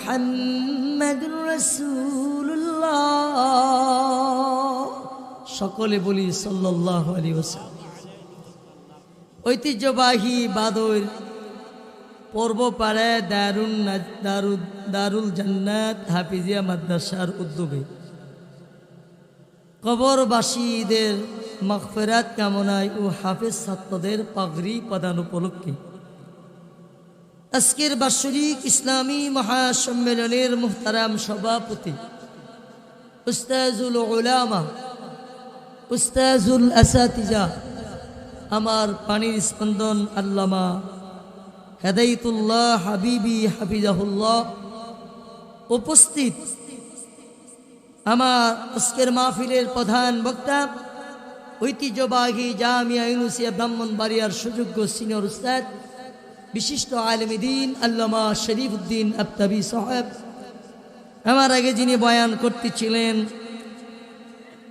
মুহাম্মাদুর রাসূলুল্লাহ। সকলে বলি সাল্লাল্লাহু আলাইহি ওয়াসাল্লাম। ঐতিহ্যবাহী বাদর পর্বপাড়ায় দারুল জান্নাত হাফিজিয়া মাদ্রাসার উদ্যোগে কবরবাসীদের মাগফিরাত কামনায় ও হাফেজ ছাত্রদের পাগড়ি প্রদান উপলক্ষে আজকের বাৎসরিক ইসলামী মহাসম্মেলনের মুহতারাম সভাপতি উস্তাজুল উলামা, উস্তাজুল আসাতিজা, আমার পানির স্পন্দন আল্লামা হেদায়েতুল্লাহ হাবিবি হাফিজাহুল্লাহ, উপস্থিত আমার আজকের মাহফিলের প্রধান বক্তা ঐতিহ্যবাহী জামিয়া ইউনুসিয়া ব্রাহ্মণবাড়িয়ার সুযোগ্য সিনিয়র উস্তাদ বিশিষ্ট আলেম দ্বীন আল্লামা শরীফউদ্দিন আফতাবী সাহেব, আমার আগে যিনি বয়ান করতেছিলেন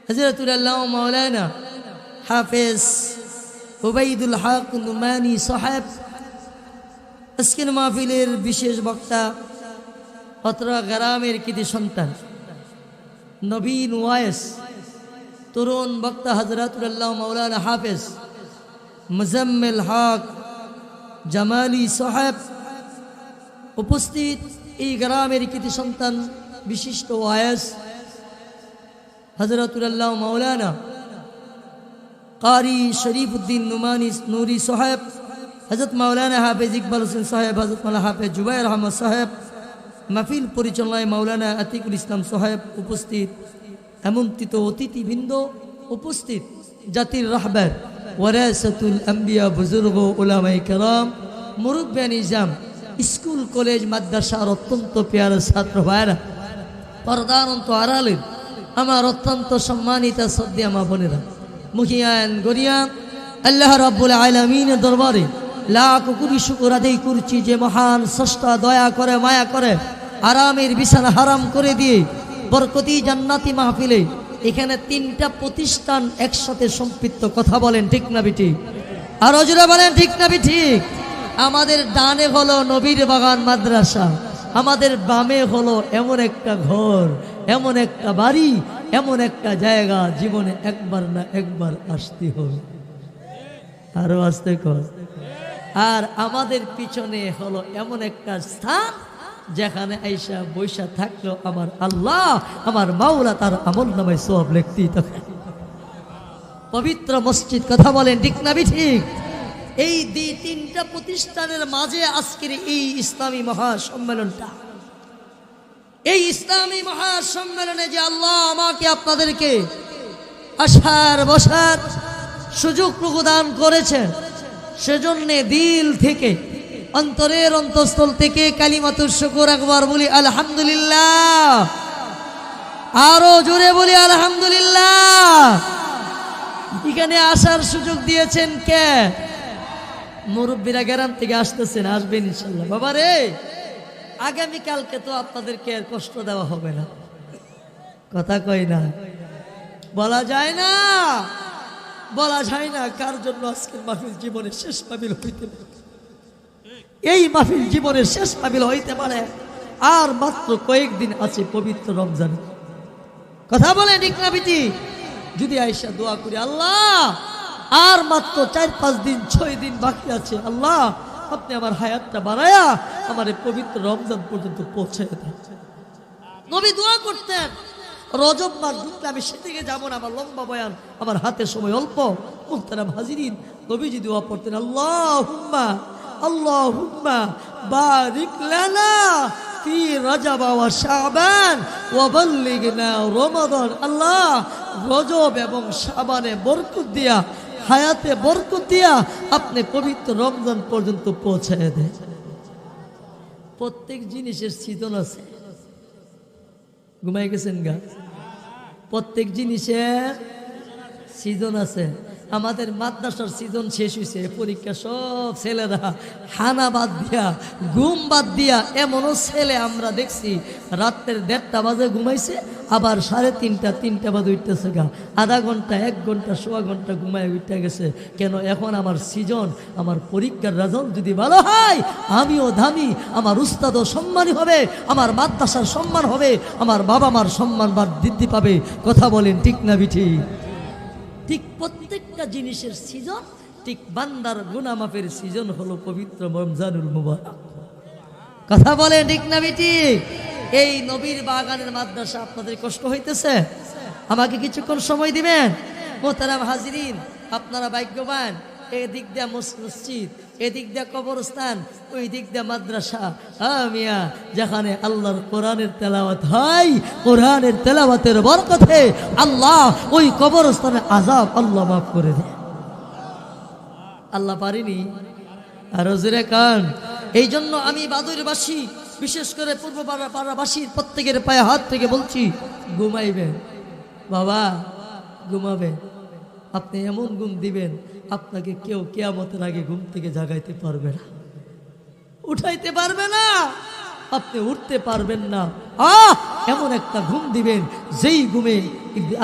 হযরতুল আল্লামা মাওলানা হাফেজ উবাইদুল হক নুমানি সাহেব, আজকের মাহফিলের বিশেষ বক্তা অত্র গ্রামের কৃতি সন্তান নবীন ওয়াইস, তরুণ বক্তা হযরতুল আল্লামা মাওলানা হাফেজ মুজাম্মিল হক জামালি সাহেব, উপস্থিত এই গ্রামের কৃতি সন্তান বিশিষ্ট ওয়াইস হযরতুল আল্লামা মাওলানা কারি শরীফউদ্দিন নুমানি নুরি সাহেব, হযরত মাওলানা হাফেজ ইকবাল হোসেন সাহেব, হযরত মাওলানা হাফেজ জুবাইর আহমদ সাহেব, মাহফিল পরিচালনায় মাওলানা আতিকুল ইসলাম সাহেব, উপস্থিত আমন্ত্রিত অতিথিবৃন্দ, উপস্থিত জাতির রাহবার ওয়ারাসাতুল আম্বিয়া বুজুর্গ উলামায়ে কেরাম, মুরব্বিয়ান ইজাম, স্কুল কলেজ মাদ্রাসার অত্যন্ত পেয়ারা ছাত্র ভাইরা, পর্দার আড়ালের আমার অত্যন্ত সম্মানিত শ্রদ্ধেয় মা বোনেরা, মুখিয়ান গরিয়ান আল্লাহ রাব্বুল আলামিনের দরবারে লাখ কোটি শুকর আদায় করছি যে মহান স্রষ্টা দয়া করে মায়া করে আরামের বিছানা হারাম করে দিয়ে বরকতি জান্নাতি মাহফিলে এখানে তিনটা প্রতিষ্ঠান একসাথে সম্পৃক্ত। কথা বলেন ঠিক না বিঠিক? আর জোরে বলেন ঠিক না বিঠিক? আমাদের ডানে হলো নবীর বাগান মাদ্রাসা, আমাদের বামে হলো এমন একটা ঘর, এমন একটা বাড়ি, এমন একটা জায়গা জীবনে একবার না একবার আসতে হবে। আরো আসতে কর। আর আমাদের পিছনে হলো এমন একটা স্থান যেখানে আইসা বৈশা থাকলো আমার আল্লাহ, আমার মাওলা তার আমল নামায় সওয়াব লিখতেই থাকে। পবিত্র মসজিদ। কথা বলেন ঠিক না ঠিক? এই তিনটা প্রতিষ্ঠানের মাঝে আজকের এই ইসলামী মহাসম্মেলনটা, এই ইসলামী মহাসম্মেলনে যে আল্লাহ আমাকে আপনাদেরকে আসার বসার সুযোগ প্রদান করেছেন, সেজন্য দিল থেকে অন্তরের অন্তঃস্থল থেকে কালিমাতুর শুকর একবার বলি আলহামদুলিল্লাহ। আরো জোরে বলি আলহামদুলিল্লাহ। এখানে আসার সুযোগ দিয়েছেন কে? মুরব্বীরা গ্রাম থেকে আসতেছেন, আসবেন ইনশাল্লাহ। বাবা রে, আগামীকালকে তো আপনাদেরকে আর কষ্ট দেওয়া হবে না। কথা কই না, বলা যায় না, বলা যায় না কার জন্য আজকের মাহফিল জীবনের শেষ মাহফিল হইতে পারে। এই মাহফিল জীবনের শেষ মাহফিল হইতে পারে। আর মাত্র কয়েকদিন আছে পবিত্র রমজান। কথা বলে ঠিক না বিটি? যদি আয়েশা দোয়া করি, আল্লাহ আর মাত্র 4-5 দিন 6 দিন বাকি আছে, আল্লাহ আপনি আমার হায়াতটা বাড়ায়া আমার পবিত্র রমজান পর্যন্ত পৌঁছে দেন। নবী দোয়া করতেন, রজব মাস ঢুকলে আমি সেদিকে যাবো না, আমার লম্বা বয়ান, আমার হাতে সময় অল্প। মুহতারাম হাজিরিন, নবীজি দোয়া পড়তেন, আল্লাহুম্মা আল্লাহুম্মা বারিক লানা ফি রজব ওয়া শাবান ওয়া বাল্লিগনা রমাদান। আল্লাহ রজব এবং শাবানে বরকত দিয়া, হায়াতে বরকত দিয়া আপনি পবিত্র রমজান পর্যন্ত পৌঁছায় দেন। প্রত্যেক জিনিসের সিজন আছে। ঘুমাই গেছেন গা? প্রত্যেক জিনিসের সিজন আছে। আমাদের মাদ্রাসার সিজন শেষ হয়েছে, পরীক্ষা সব ছেলেরা হানা বাদ দিয়া ঘুম বাদ দিয়া, এমনও ছেলে আমরা দেখছি রাত্রের 1:30 বাজে ঘুমাইছে, আবার 3:30 বাজে উঠতেছে গা, আধা ঘন্টা 1 ঘন্টা সোয়া ঘন্টা ঘুমায় উঠতে গেছে। কেন? এখন আমার সিজন, আমার পরীক্ষার রেজাল্ট যদি ভালো হয় আমিও দামি, আমার উস্তাদও সম্মানী হবে, আমার মাদ্রাসার সম্মান হবে, আমার বাবা মার সম্মান বৃদ্ধি পাবে। কথা বলেন ঠিক না বিঠিক? ঠিক প্রত্যেকটা জিনিসের সিজন, ঠিক বান্দার গুনাহ মাফের সিজন হলো পবিত্র রমজানুল মুবারক। কথা বলেন ঠিক না বিঠিক? এই নবীর বাগানের মাদ্রাসা আপনাদের কষ্ট হইতেছে? আমাকে কিছুক্ষণ সময় দিবেন? মোহতারাম হাজিরিন, আপনারা ভাগ্যবান, এদিক দিয়া মসজিদ, এদিক দিয়া কবরস্থান, ওই দিক দিয়া মাদ্রাসা। মিয়া, যেখানে আল্লাহর কোরআনের তেলাওয়াত হয়, কোরআনের তেলাওয়াতের বরকতে আল্লাহ ওই কবরস্থানে আযাব আল্লাহ মাফ করে দেয়। আল্লাহ পারিনি? আর জোরে কান। এই জন্য আমি বাদুরবাসী, বিশেষ করে পূর্ব পাড়াবাসীর প্রত্যেকের পায়ে হাত থেকে বলছি, ঘুমাইবেন বাবা, ঘুমাবেন। আপনি এমন ঘুম দিবেন আপনাকে কেউ কিয়ামতের আগে ঘুম থেকে জাগাইতে পারবে না, উঠাইতে পারবে না, আপনি উঠতে পারবেন না। এমন একটা ঘুম দিবেন যেই ঘুমে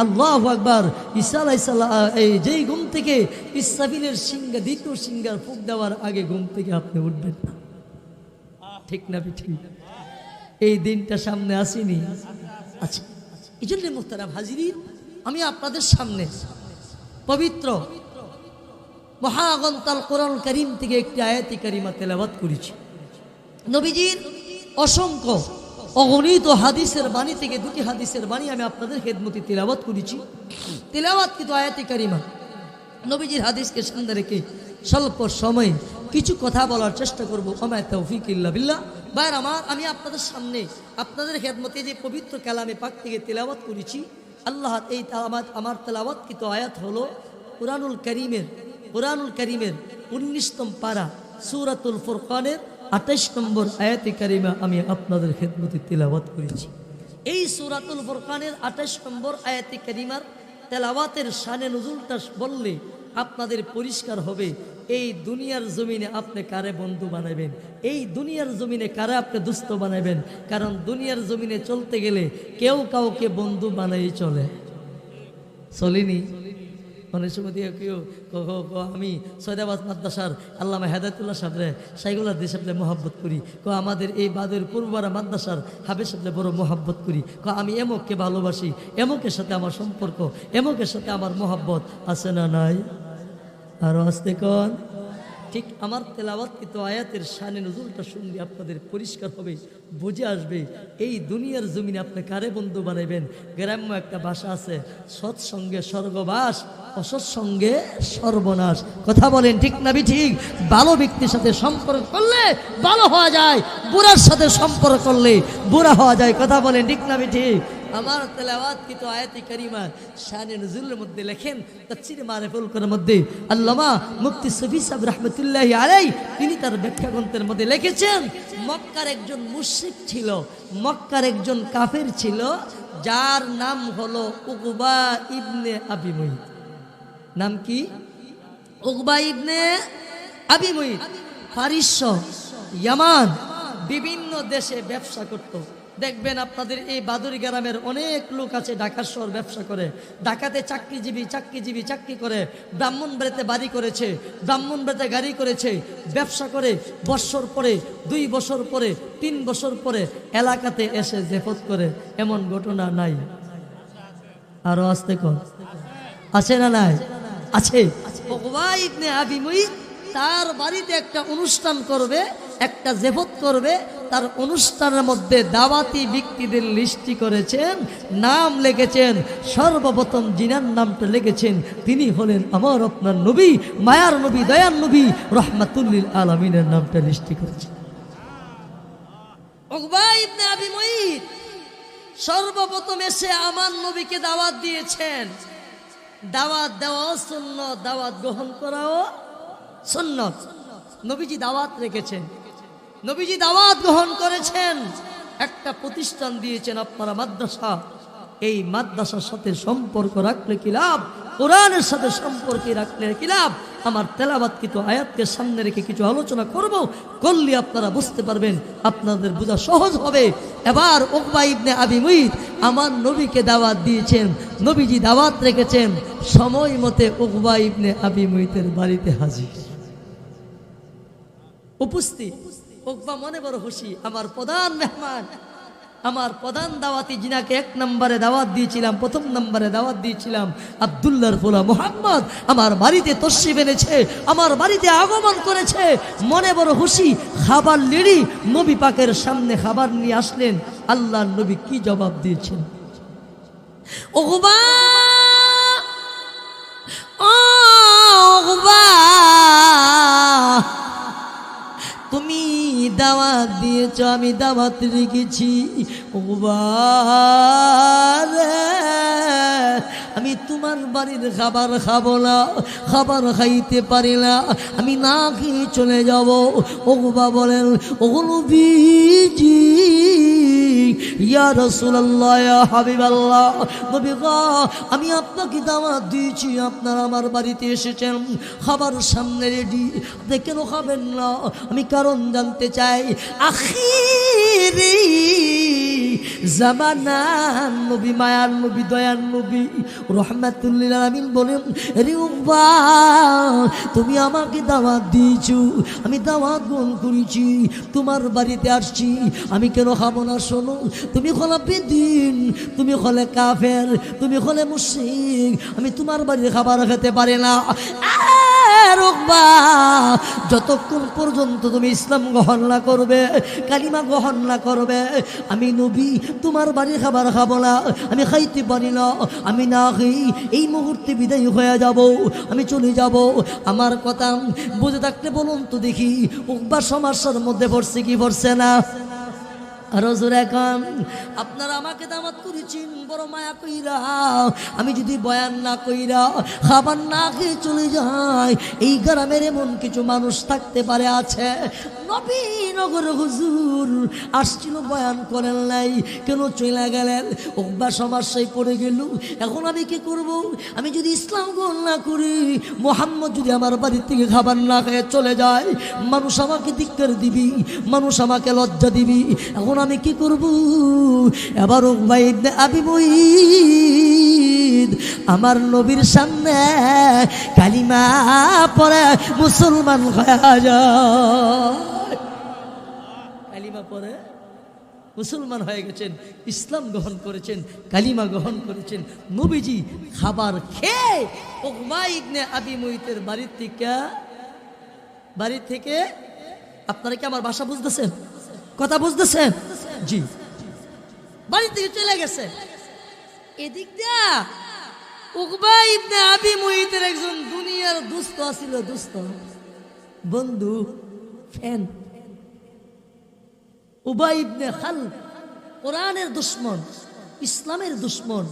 আল্লাহু আকবার, ঈসা আলাইহিস সালাম, এই যেই ঘুম থেকে ইসরাফিলের সিংহা দ্বিতীয় সিংহার ফুঁক দেওয়ার আগে ঘুম থেকে আপনি উঠবেন না। ঠিক না ঠিক? এই দিনটা সামনে আসেনি? আচ্ছা, এই জন্য মুহতারাম হাজিরিন, আমি আপনাদের সামনে পবিত্র মহাগ্রন্থ কোরআনুল কারীম থেকে একটি আয়াতি কারিমা তেলাওয়াত করেছি। নবীজির অসংখ্য অগণিত হাদিসের বাণী থেকে 2টি হাদিসের বাণী আমি আপনাদের খেদমতে তেলাওয়াত করেছি। তেলাওয়াত কিন্তু আয়াতি কারিমা নবীজির হাদিসকে সামনে রেখে স্বল্প সময়ে কিছু কথা বলার চেষ্টা করব। ওমা তৌফিক ইল্লা বিল্লাহ। ভাইরা আমার, আমি আপনাদের সামনে আপনাদের খেদমতে যে পবিত্র কালামে পাক থেকে তেলাওয়াত করেছি, আল্লাহ এই আমার তেলাওয়াতকৃত আয়াত হলো কুরআনুল কারীমের 19তম পারা সূরাতুল ফুরকানের 28 নম্বর আয়াতে কারিমা আমি আপনাদের খেদমতে তেলাওয়াত করেছি। এই সূরাতুল ফুরকানের 28 নম্বর আয়াতে কারিমার তেলাওয়াতের শানে নুজুলটা বললে আপনাদের পরিষ্কার হবে এই দুনিয়ার জমিনে আপনি কারে বন্ধু বানাবেন, এই দুনিয়ার জমিনে কারে আপনি দুস্থ বানাবেন। কারণ দুনিয়ার জমিনে চলতে গেলে কেউ কাউকে বন্ধু বানাই চলেনি। অনেক সময় দিয়ে কেউ আমি সৈয়দাবাদ মাদ্রাসার আল্লামা হেদায়েতুল্লাহ সাহেবরে সাইগুল্লাহ দিয়ে সাহেবলে মহাব্বত করি, আমার এই বাদের পূর্ববারা মাদ্রাসার হাবের সাথে বড় মহাব্বত করি, আমি এমককে ভালোবাসি, এমকের সাথে আমার সম্পর্ক, এমকের সাথে আমার মহাব্বত আছে না নাই? আরও আসতে কন। ঠিক আমার তেলাওয়াতকৃত আয়াতের শানে নুজুলটা শুনলে আপনাদের পরিষ্কার হবে, বুঝে আসবে এই দুনিয়ার জমিনে আপনি কারে বন্ধু বানাইবেন। গ্রাম্য একটা ভাষা আছে, সৎসঙ্গে স্বর্গবাস, অসৎসঙ্গে সর্বনাশ। কথা বলেন ঠিক না ঠিক? ভালো ব্যক্তির সাথে সম্পর্ক করলে ভালো হওয়া যায়, বুড়ার সাথে সম্পর্ক করলে বুড়া হওয়া যায়। কথা বলেন ঠিক না ঠিক? আমার তেলাওয়াতকৃত আয়াতি কারিমা শানে নুজুলের মধ্যে লেখেন তাফসীর মারিফুল কোরআনের মধ্যে আল্লামা মুফতি শফি সাহেব রাহমাতুল্লাহি আলাইহি তিনি তার ব্যাখ্যা গ্রন্থের মধ্যে লিখেছেন, মক্কার একজন মুশরিক ছিল, মক্কার একজন কাফের ছিল, যার নাম হলো উকবা ইবনে আবি মুইত। নাম কি? উকবা ইবনে আবি মুইত। ফারিস, ইয়ামান, বিভিন্ন দেশে ব্যবসা করত। দেখবেন আপনাদের এই বাদুরি গ্রামের অনেক লোক আছে ঢাকা শহর ব্যবসা করে, ঢাকাতে চাকরি করে, ব্রাহ্মণবাড়িতে বাড়ি করেছে, ব্রাহ্মণবাড়িতে গাড়ি করেছে, ব্যবসা করে, বছর পরে 2 বছর পরে 3 বছর পরে এলাকাতে এসে জেফত করে। এমন ঘটনা নাই? আরো আসতে কর, আছে না নাই? আছে। উকবা ইবনে আবি মুইত তার বাড়িতে একটা অনুষ্ঠান করবে, একটা জেফত করবে, তার অনুষ্ঠানের মধ্যে দাওয়াতি ব্যক্তিদের লিস্টি করেছেন, নাম লিখেছেন, সর্বপ্রথম জিনার নামটা লিখেছেন তিনি হলেন আমার আপনার নবী, মায়ার নবী, দয়ার নবী, রাহমাতুল লিল আলামিনের নামটা লিস্টি করেছেন। উকবা ইবনে আবি মুইত সর্বপ্রথম এসে আমার নবীকে দাওয়াত দিয়েছেন। দাওয়াত দেওয়াও সুন্নাত, দাওয়াত গ্রহণ করাও সুন্নাত। নবীজি দাওয়াত রেখেছেন, নবীজি দাওয়াত গ্রহণ করেছেন, একটা প্রতিষ্ঠান দিয়েছেন আপনারা মাদ্রাসা। এই মাদ্রাসার সাথে সম্পর্ক রাখলে কি লাভ, কোরআনের সাথে সম্পর্ক রাখলে কি লাভ। আমার তেলাওয়াতকৃত আয়াতকে সামনে রেখে কিছু আলোচনা করলে আপনারা বুঝতে পারবেন, আপনাদের বোঝা সহজ হবে। এবার উকবা ইবনে আবি মুইত আমার নবীকে দাওয়াত দিয়েছেন, নবীজি দাওয়াত রেখেছেন, সময় মতে উকবা ইবনে আবি মুইতের বাড়িতে হাজির উপস্থিত। উকবা মনে বড় খুশি, আমার প্রধান মেহমান, আমার প্রধান দাওয়াতি, যিনাকে 1 নম্বরে দাওয়াত দিয়েছিলাম, 1ম নম্বরে দাওয়াত দিয়েছিলাম, আব্দুল্লাহর পোলা মুহাম্মদ আমার বাড়িতে তশরিফ এনেছে, আমার বাড়িতে আগমন করেছে। মনে বড় খুশি। খাবার লিড়ি নবী পাকের সামনে খাবার নিয়ে আসলেন। আল্লাহর নবী কি জবাব দিয়েছেন? উকবা, উকবা, তুমি দাওয়াত দিয়েছ, আমি দাওয়াত রেখেছি। উকবা রে, আমি তোমার বাড়ির খাবার খাবো না, খাবার খাইতে পারি না, আমি না খেয়ে চলে যাব। উকবা বলেন, ও নবীজি, ইয়া রাসূলুল্লাহ, ইয়া হাবিবাল্লাহ, নবী গো, আমি আপনাকে দাওয়াত দিয়েছি, আপনারা আমার বাড়িতে এসেছেন, খাবার সামনে রেডি, আপনি কেন খাবেন না? আমি কারণ জানতে চাই। আখিরি জামানা নবী, মায়ার নবী, দয়ার নবী, রহমাতুল লিল আলামিন বলেন, রে উকবা, তুমি আমাকে দাওয়াত দিয়েছো, আমি দাওয়াত গ্রহণ করেছি, তোমার বাড়িতে আসছি, আমি কেন খাবো না? শোনো, তুমি হলে বেদিন, তুমি হলে কাফের, তুমি হলে মুশরিক, আমি তোমার বাড়ির খাবার খেতে পারি না। উকবা, যতক্ষণ পর্যন্ত তুমি ইসলাম গ্রহণ না করবে, কালিমা গ্রহণ না করবে, আমি নবী তোমার বাড়ির খাবার খাবো না, আমি খাইতে পারি না, আমি না খাই এই মুহূর্তে বিদায় হয়ে যাব, আমি চলে যাব। আমার কথা বুঝে থাকলে বলুন তো দেখি, উকবা সমস্যার মধ্যে পড়ছে কি পড়ছে না? আরো জোরে এখন, আপনারা আমাকে দাওয়াত করেছেন বড় মায়া কইরা, আমি যদি বয়ান না কইরা খাবার না খেয়ে চলে যাই, এই গ্রামের এমন কিছু মানুষ থাকতে পারে আছে, নবীনগর হুজুর আসছিল, বয়ান করেন নাই, কেন চলে গেলেন? উকবা সমস্যায় পড়ে গেল। এখন আমি কি করব? আমি যদি ইসলাম গ্রহণ না করি, মুহাম্মদ যদি আমার বাড়ি থেকে খাবার না খেয়ে চলে যায়, মানুষ আমাকে ধিক্কার দিবি, মানুষ আমাকে লজ্জা দিবি, এখন আমি কি করব? এবার উকবা ইবনে আবি মুইত আমার নবীর সামনে কালিমা পড়ে মুসলমান হয়ে যায়। কালিমা পড়ে মুসলমান হয়ে গেছেন, ইসলাম গ্রহণ করেছেন, কালিমা গ্রহণ করেছেন। নবীজি খাবার খেয়ে উকবা ইবনে আবি মুইতের বাড়ি থেকে আপনারা কি আমার ভাষা বুঝতেছেন? কথা বুঝতেছেন? জি, বাড়ি থেকে চলে গেছে। এদিক দিয়া উকবা ইবনে আবি মুইতের একজন দুনিয়ার দুস্থ ছিল, দুস্থ বন্ধু, ফ্যান, উবাই ইবনে খালদ, কোরআনের দুশ্মন, ইসলামের দুশ্মন,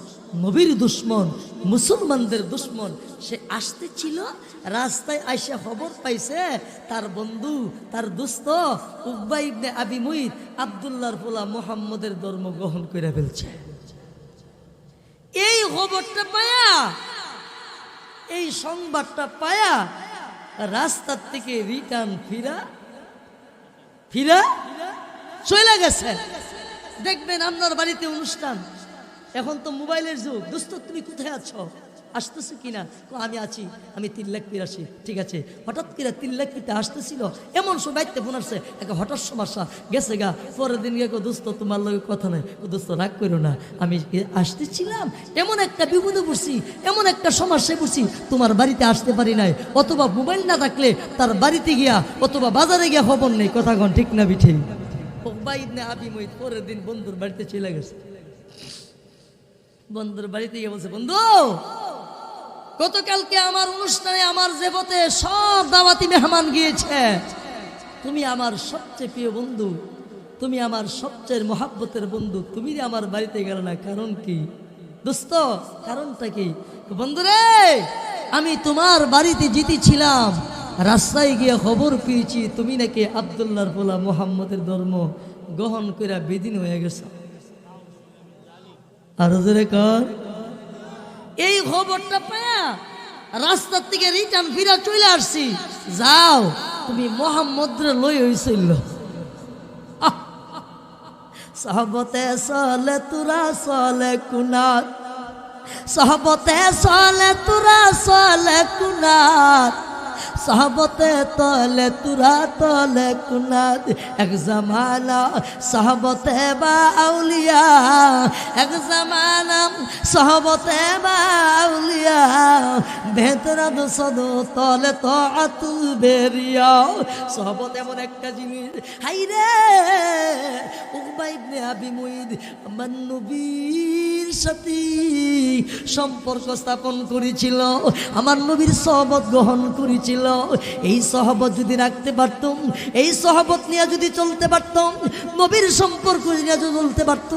নবীর দুশ্মন, মুসলমানদের দুশ্মন। সে আসতে ছিল, রাস্তায় আইসা খবর পাইছে তার বন্ধু, তার দোস্ত উকবা ইবনে আবি মুইত আব্দুল্লাহর পোলা মুহাম্মদের ধর্ম গ্রহণ করে ফেলছে। এই খবরটা পায়া, এই সংবাদটা পায়া রাস্তার থেকে রিটার্ন ফিরা চলে গেছে। দেখবেন আপনার বাড়িতে অনুষ্ঠান, এখন তো মোবাইলের যুগ, দোস্ত তুমি কোথায় আছো, আসতেছে কিনা? আমি আছি, আমি 3 লাখ পিরাসি। ঠিক আছে, হঠাৎ করে 3 লাখ পিতে আসতেছিল, এমন সময় বাইতে ফোন আসছে, একটা হঠাৎ সমস্যা গেছে গা। পরের দিন গিয়ে দোস্ত তোমার লগে কথা নাই, দোস্ত রাগ করো না, আমি আসতেছিলাম, এমন একটা বিপদে পড়ছি, এমন একটা সমস্যায় পড়ছি, তোমার বাড়িতে আসতে পারি নাই। অথবা মোবাইল না থাকলে তার বাড়িতে গিয়া অথবা বাজারে গিয়া খবর নেই। কথা কন ঠিক না বিঠে? উকবা ইবনে আবি মুইত পরের দিন বন্ধুর বাড়িতে চলে গেছে। বন্ধুর বাড়িতে গিয়ে বলছে, বন্ধু গতকালকে আমার অনুষ্ঠানে আমার জেবতে সব দাওয়াতি মেহমান গিয়েছে, তুমি আমার সবচেয়ে প্রিয় বন্ধু, তুমি আমার সবচেয়ে মহাব্বতের বন্ধু, তুমি আমার বাড়িতে গেল না, কারণ কি দোস্ত? কারণটা কি? বন্ধুরে, আমি তোমার বাড়িতে জিতেছিলাম, রাস্তায় গিয়ে খবর পেয়েছি তুমি নাকি আব্দুল্লাহর পোলা মুহাম্মদের ধর্ম গ্রহণ করে বেদিন হয়ে গেছে। আরো জোরে কর। এই খবরটা পায়া রাস্তার থেকে রিটার্ন ফিরা চলে আসছি। যাও তুমি মোহাম্মদরে লই হইছিল। সাহাবতে সলে তুরা সলে কুনাত, সাহাবতে সলে তুরা সলে কুনাত, সাহাবতে তলে তুরা তলে কুনাত। এক জামানা সাহাবতে বা আউলিয়া, এক জামানা সাহাবতে বা আউলিয়া, বেহতরাদ সদো তলে তো আতুল বেরিয়া। সাহাবত এমন একটা জিনিস, হাইরে উকবা ইবনে আবি মুইদ আমার নবীর সাথে সম্পর্ক স্থাপন করেছিল, আমার নবীর সহবত গ্রহণ করেছিল। এই সহবত যদি রাখতে পারতাম, এই সহবত নিয়ে যদি চলতে পারতাম, নবীর সম্পর্ক নিয়ে যদি চলতে পারত,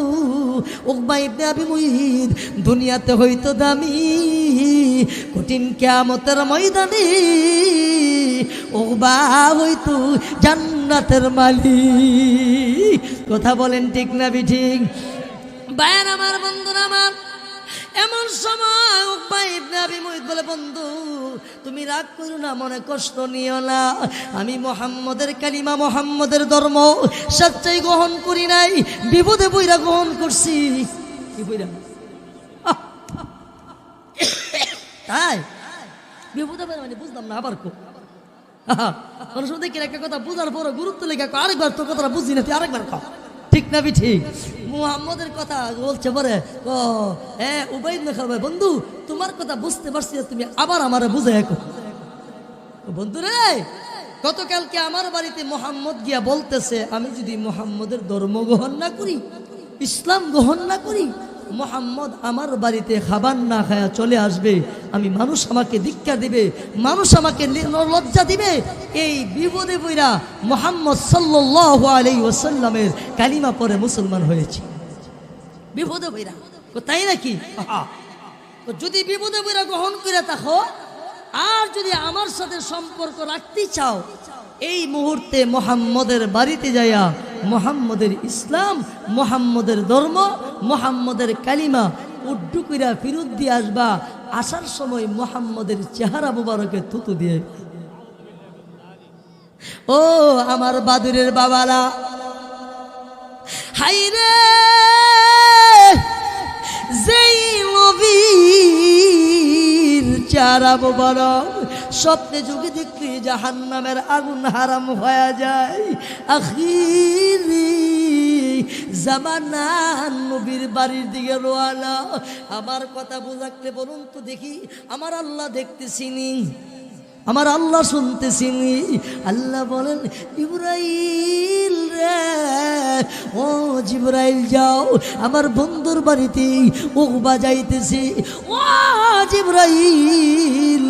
উকবা ইবনে আবি মুইদ দুনিয়াতে হইতো দামি, কঠিন কিয়ামতের ময়দানে উকবা হইতো জান্নাতের মালিক। কথা বলেন ঠিক না ঠিক? বায়ান আমার, বন্ধুরা আমার, এমন সময় উকবা ইবনে আবি মুইত বলে, বন্ধু তুমি রাগ করো না, মনে কষ্ট নিও না, আমি মুহাম্মদের কালিমা মুহাম্মদের ধর্ম সচ্চাই গ্রহণ করি নাই, বিপদে বইরা গ্রহণ করছি। কি বইরা? তাই বিপদে বইরা মানে বুঝলাম না, আবার কো মানুষ দেখি একটা কথা বুঝার পর গুরুত্ব লেখা আরেকবার তো কথাটা বুঝি না, তুই আরেকবার কও। ঠিক না ঠিক? মুহাম্মদের কথা বলছে পরে ও হ্যাঁ উবাইদ না খাবে, বন্ধু তোমার কথা বুঝতে পারছি, তুমি আবার আমারে বুঝে একো। বন্ধু রে, গতকালকে আমার বাড়িতে মুহাম্মদ গিয়া বলতেছে, আমি যদি মুহাম্মদের ধর্ম গ্রহণ না করি, ইসলাম গ্রহণ না করি, মুহাম্মদ আমার বাড়িতে খাবার না খায়া চলে আসবে, আমি মানুষ আমাকে ধিক্কা দিবে, মানুষ আমাকে লজ্জা দিবে। এই বিপদে বইরা মুহাম্মদ সাল্লাল্লাহু আলাইহি ওয়াসাল্লামের কালিমা পড়ে মুসলমান হয়েছে। বিপদে বইরা, তাই নাকি? যদি বিপদে বইরা গ্রহণ করে থাকো, আর যদি আমার সাথে সম্পর্ক রাখতে চাও, এই মুহূর্তে মুহাম্মদের বাড়িতে যাইয়া মুহাম্মদের ইসলাম, মুহাম্মদের ধর্ম, মুহাম্মদের কালিমা উড্ডু কইরা ফিরত দিয়ে আসবা। আসার সময় মুহাম্মদের চেহারা মুবারকে থুতু দিয়ে। ও আমার বাদুরের বাবারা, হাইরে যেই নবীর চেহারা মুবারক স্বপ্নে যুগে দেখলে জাহান্নামের আগুন হারাম হয়ে যায়, আখিরি জামানা নবীর বাড়ির দিকে রওয়ানা। আমার কথা বুঝাকলে বলুন তো দেখি, আমার আল্লাহ দেখতেছিনি, আমার আল্লাহ শুনতেছিনি। আল্লাহ বলেন, ইব্রাহিল রে, ও জিবরাইল যাও আমার বন্ধুর বাড়িতে, উকবা যাইতেছে। ও জিবরাইল,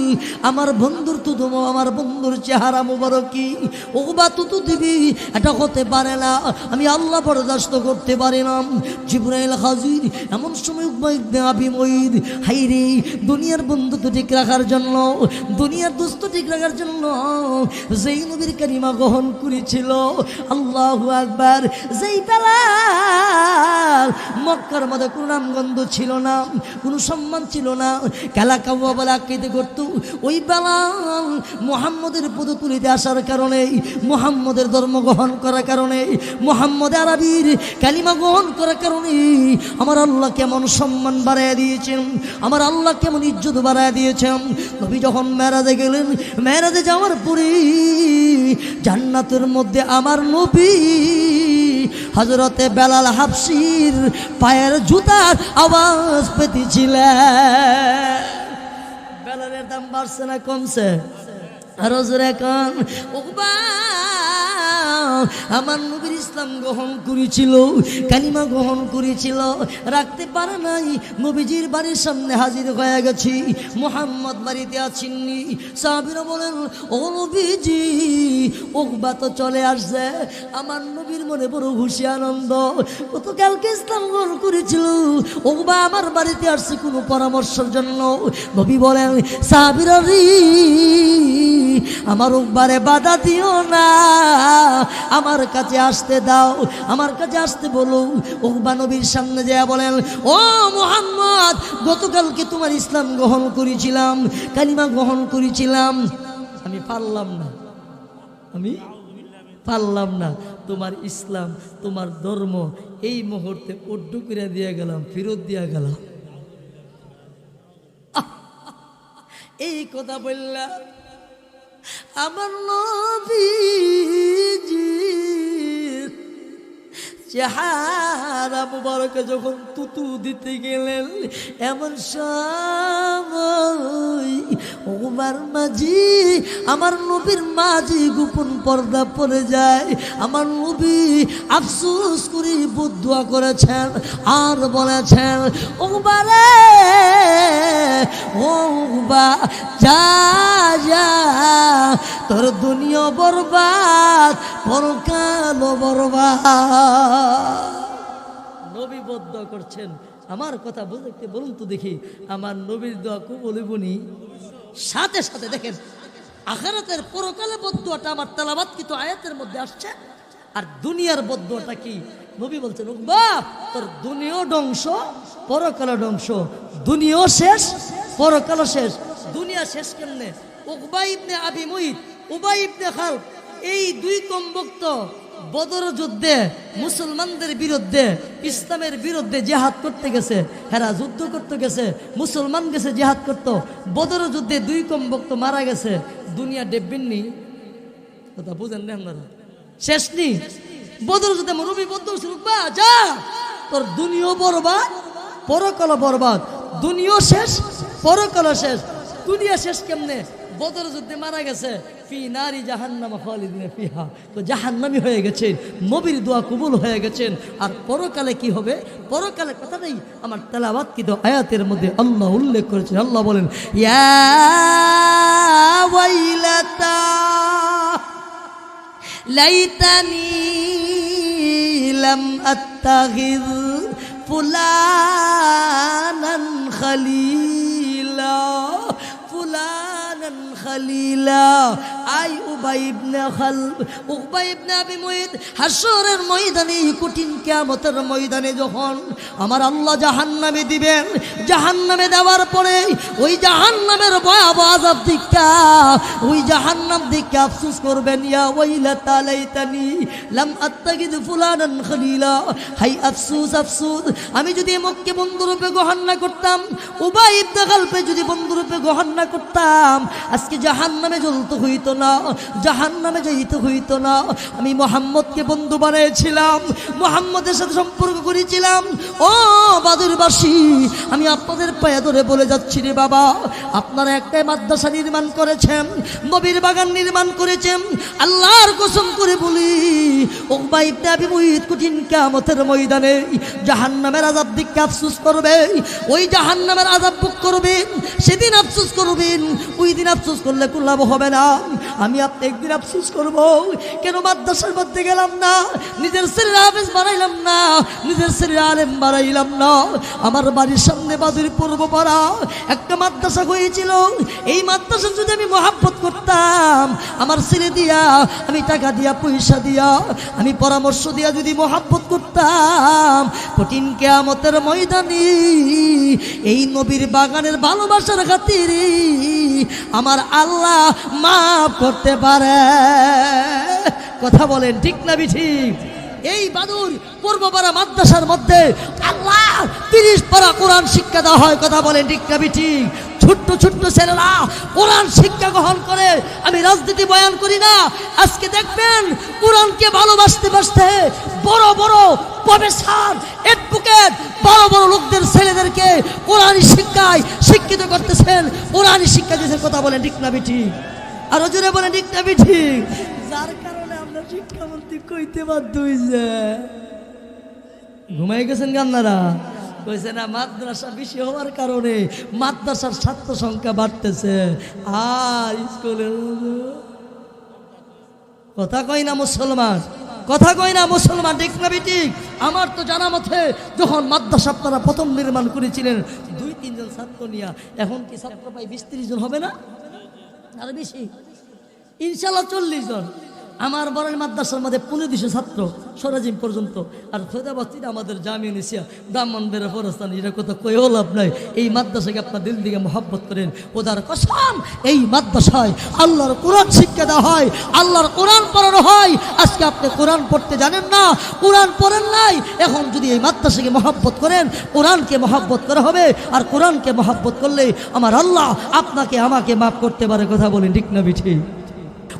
আমার বন্ধুর তুদুম, আমার বন্ধুর চেহারা মুবারক কি উকবা তুতু দিবি, এটা হতে পারে না, আমি আল্লাহ বরদাস্ত করতে পারি না। জিবরাইল হাজির। এমন সময় উকবা ইবনে আবি মুইত, হাইরে দুনিয়ার বন্ধুত্ব ঠিক রাখার জন্য, দুনিয়ার দোস্ত ঠিক রাখার জন্য যেই নবীর কালিমা গ্রহণ করেছিল, আল্লাহু আকবার, যেই বেলাল মক্কার মধ্যে কোনো নামগন্ধ ছিল না, কোনো সম্মান ছিল না, কালা কাউয়া বলে আখ্যায়িত করত, ওই বেলাল মুহাম্মদের পদতুলিতে আসার কারণে, মুহাম্মদের ধর্ম গ্রহণ করার কারণে, মুহাম্মদ আরবির কালিমা গ্রহণ করার কারণে আমার আল্লাহ কেমন সম্মান বাড়াইয়া দিয়েছেন, আমার আল্লাহ কেমন ইজ্জত বাড়াইয়া দিয়েছেন। নবী যখন মেরাজে গেলেন, মেরাজে যাওয়ার পরে জান্নাতের মধ্যে আমার নবী হযরতে বেলাল হাবশির পায়ের জুতার আওয়াজ পেতেছিলেন। বেলালের দাম বাড়ছে না কমছে? আরো জোরে কান। উকবা আমার নবীর ইসলাম গ্রহণ করেছিল, কালিমা গ্রহণ করেছিল, রাখতে পারে নাই। নবীজির বাড়ির সামনে হাজির হয়ে গেছি, মুহাম্মদ বাড়িতে আছেননি। সাহাবীরা বলেন, ও নবীজি, উকবা তো চলে আসছে। আমার নবীর মনে বড় খুশি আনন্দ, গতকালকে ইসলাম গ্রহণ করেছিল, ওকবা আমার বাড়িতে আসছে কোনো পরামর্শের জন্য। নবী বলেন, সাহাবীরা রে, আমার উকবারে বাধা দিও না, আমার কাছে আসতে দাও, আমার কাছে আসতে বলো। উকবা নবীর সামনে যায় বলেন, ও মুহাম্মদ, গতকালকে তোমার ইসলাম গ্রহণ করেছিলাম, কালিমা গ্রহণ করেছিলাম, আমি পারলাম না তোমার ইসলাম, তোমার ধর্ম এই মুহূর্তে উড্ডু করে দিয়ে গেলাম, ফেরত দিয়া গেলাম। এই কথা বললাম আমার নবীজি চেহারা মুবারকে যখন তুতু দিতে গেলেন, এমন সময় ওমর মাঝি, আমার নবীর মাঝি গোপন পর্দা পড়ে যায়। আমার নবী আফসোস করে বদুয়া করেছেন আর বলেছেন, ওমরে ওমবা যা যা, তোর দুনিয়া বরবাদ, পরকাল বরবাদ। নবী বদুয়া করছেন, আমার কথা বুঝতে বলুন তো দেখি, আমার নবীর দোয়া কবুল হইবনি? সাথে সাথে দেখেন আখিরাতের পরকালে বদুয়াটা আমার তেলাওয়াত কিন্তু আয়াতের মধ্যে আসছে, আর দুনিয়ার বদুয়াটা কি? নবী বলছেন, উকবা তোর দুনিয়াও ধ্বংস, পরকালও ধ্বংস, দুনিয়াও শেষ, পরকালও শেষ। দুনিয়া শেষ কেমনে? উকবা ইবনে আবি মুইত, উবাই ইবনে খালদ, এই দুই কমবক্ত বদর যুদ্ধে মুসলমানদের বিরুদ্ধে, ইসলামের বিরুদ্ধে জিহাদ করতে গেছে। হেরা যুদ্ধ করতে গেছে, মুসলমান গেছে জিহাদ করতো। বদর যুদ্ধে দুই কমবক্ত মারা গেছে। দুনিয়া ডেববিননি, কথা বুঝেন না আপনারা? শেষ নি বদর যুদ্ধে নবী বদর বা যা, তোর দুনিয়াও বরবাদ, পরকাল বরবাদ, দুনিয়াও শেষ, পরকাল শেষ। দুনিয়া শেষ কেমনে? বদর যুদ্ধে মারা গেছে, ফি নারি জাহান্নাম খালিদিনা ফিহা, তো জাহান্নামী হয়ে গেছেন, নবীর দোয়া কবুল হয়ে গেছেন। আর পরকালে কি হবে? পরকালে কথাটাই আমার তেলাওয়াত কিন্তু আয়াতের মধ্যে আল্লাহ উল্লেখ করেছেন। আল্লাহ বলেন, ইয়া ওয়াইলাতা লাইতানি লাম আত্তাখিয ফুলানান খালিলা, ফুলানান খালিলা। আই উবাই ইবনে খালদ, উকবা ইবনে আবি মুইত হাসরের ময়দানে, কঠিন কিয়ামতের ময়দানে যখন আমার আল্লাহ জাহান্নামে দিবেন, জাহান্নামে দেওয়ার পরে ওই জাহান্নামের ভয়াবহ আযাব দিক্কা, ওই জাহান্নাম দিক্কা আফসোস করবেন, ইয়া ওয়াইলাতা লাইতানি লাম আত্তাখিয ফুলানান খালিলা, হাই আফসোস আফসোস, আমি যদি মক্কে বন্ধুরূপে গ্রহণ না করতাম, উবাই ইবনে খালদকে যদি বন্ধুরূপে গ্রহণ না করতাম, আজকে জাহান্নামে জ্বলতে হইতো না, জাহান্নামে যাইতে হইতো না। আমি মুহাম্মদকে বন্ধু বানিয়েছিলাম, মুহাম্মদের সাথে সম্পর্ক করেছিলাম। ও বাদুরবাসী, আমি আপনাদের পায়ে ধরে বলে যাচ্ছি রে বাবা, আপনারা একটাই মাদ্রাসা নির্মাণ করেছেন, নবীর বাগান নির্মাণ করেছেন, আল্লাহর কসম করে বলি, উকবা ইবনে আবি মুইত কঠিন কিয়ামতের ময়দানে জাহান্নামের আযাব দিকে আফসোস করবে, ওই জাহান্নামের আযাব ভোগ করবেন, সেদিন আফসোস করবেন। ওই দিন আফসোস করলে কোনো লাভ হবে না। আমি আপনি একদিন আফসোস করব, কেন মাদ্রাসার মধ্যে গেলাম না, নিজের ছেলের হাফেজ বানাইলাম না, নিজের ছেলের আলেম বানাইলাম না। আমার বাড়ির সামনে বাদুর পূর্ব পাড়া একটা মাদ্রাসা হয়েছিল, এই মাদ্রাসা যদি আমি মহাব্বত করতাম, আমার ছেলে দিয়া, আমি টাকা দিয়া, পয়সা দিয়া, আমি পরামর্শ দিয়া যদি মহাব্বত করতাম, কঠিন কিয়ামতের ময়দানে এই নবীর বাগানের ভালোবাসার খাতিরে আমার আল্লাহ মাফ করতে পারে। কথা বলেন ঠিক না ঠিক? এই বাদুর পূর্বপাড়া মাদ্রাসার মধ্যে আল্লাহ 30 পারা কোরআন শিক্ষা দেওয়া হয়। কথা বলেন ঠিক না ঠিক? ছোট্ট ছোট্ট ছেলেরা কোরআন শিক্ষা গ্রহণ করে। আমি রাজনীতি বয়ান করি না, আজকে দেখবেন কোরআনকে ভালোবাসতে বাসতে বড় বড় প্রফেসর, অ্যাডভোকেট, বড় বড় লোকদের ছেলেদেরকে কোরআন শিক্ষায় শিক্ষিত করতেছেন, কোরআন শিক্ষা দিয়েছেন। কথা বলেন ঠিক না ঠিক? আরো জোরে বলেন ঠিক না ঠিক? যার কারণে আমরা শিক্ষামন্ত্রী কইতে বাধ্য হইছে। ঘুমাই গেছেন গান্নারা? কইছে না, মাদ্রাসা বেশি হওয়ার কারণে মাদ্রাসার ছাত্র সংখ্যা বাড়তেছে, আর স্কুলের কথা কই না মুসলমান। কথা কই না মুসলমান, ঠিক না ঠিক? আমার তো জানা মতে যখন মাদ্রাসা আপনারা প্রথম নির্মাণ করেছিলেন 2-3 জন ছাত্র নিয়ে, এখন কি ছাত্র প্রায় 20-30 জন হবে না? আরো বেশি, ইনশাল্লাহ 40 জন। আমার বরের মাদ্রাসার মধ্যে 1500 ছাত্র সরাজিম পর্যন্ত, আর ফেদাবাস্তিটা আমাদের জামিয়া নিসিয়া ব্রাহ্মণবেড়া ফরস্তান, এটা কথা কয়েও লাভ নাই। এই মাদ্রাসাকে আপনার দিল দিকে মহব্বত করেন, ওদার কসম এই মাদ্রাসায় আল্লাহর কোরআন শিক্ষা দেওয়া হয়, আল্লাহর কোরআন পড়ানো হয়। আজকে আপনি কোরআন পড়তে জানেন না, কোরআন পড়েন নাই, এখন যদি এই মাদ্রাসাকে মহব্বত করেন, কোরআনকে মহব্বত করা হবে। আর কোরআনকে মহব্বত করলে আমার আল্লাহ আপনাকে আমাকে মাফ করতে পারে। কথা বলেন ঠিক না বিঠি?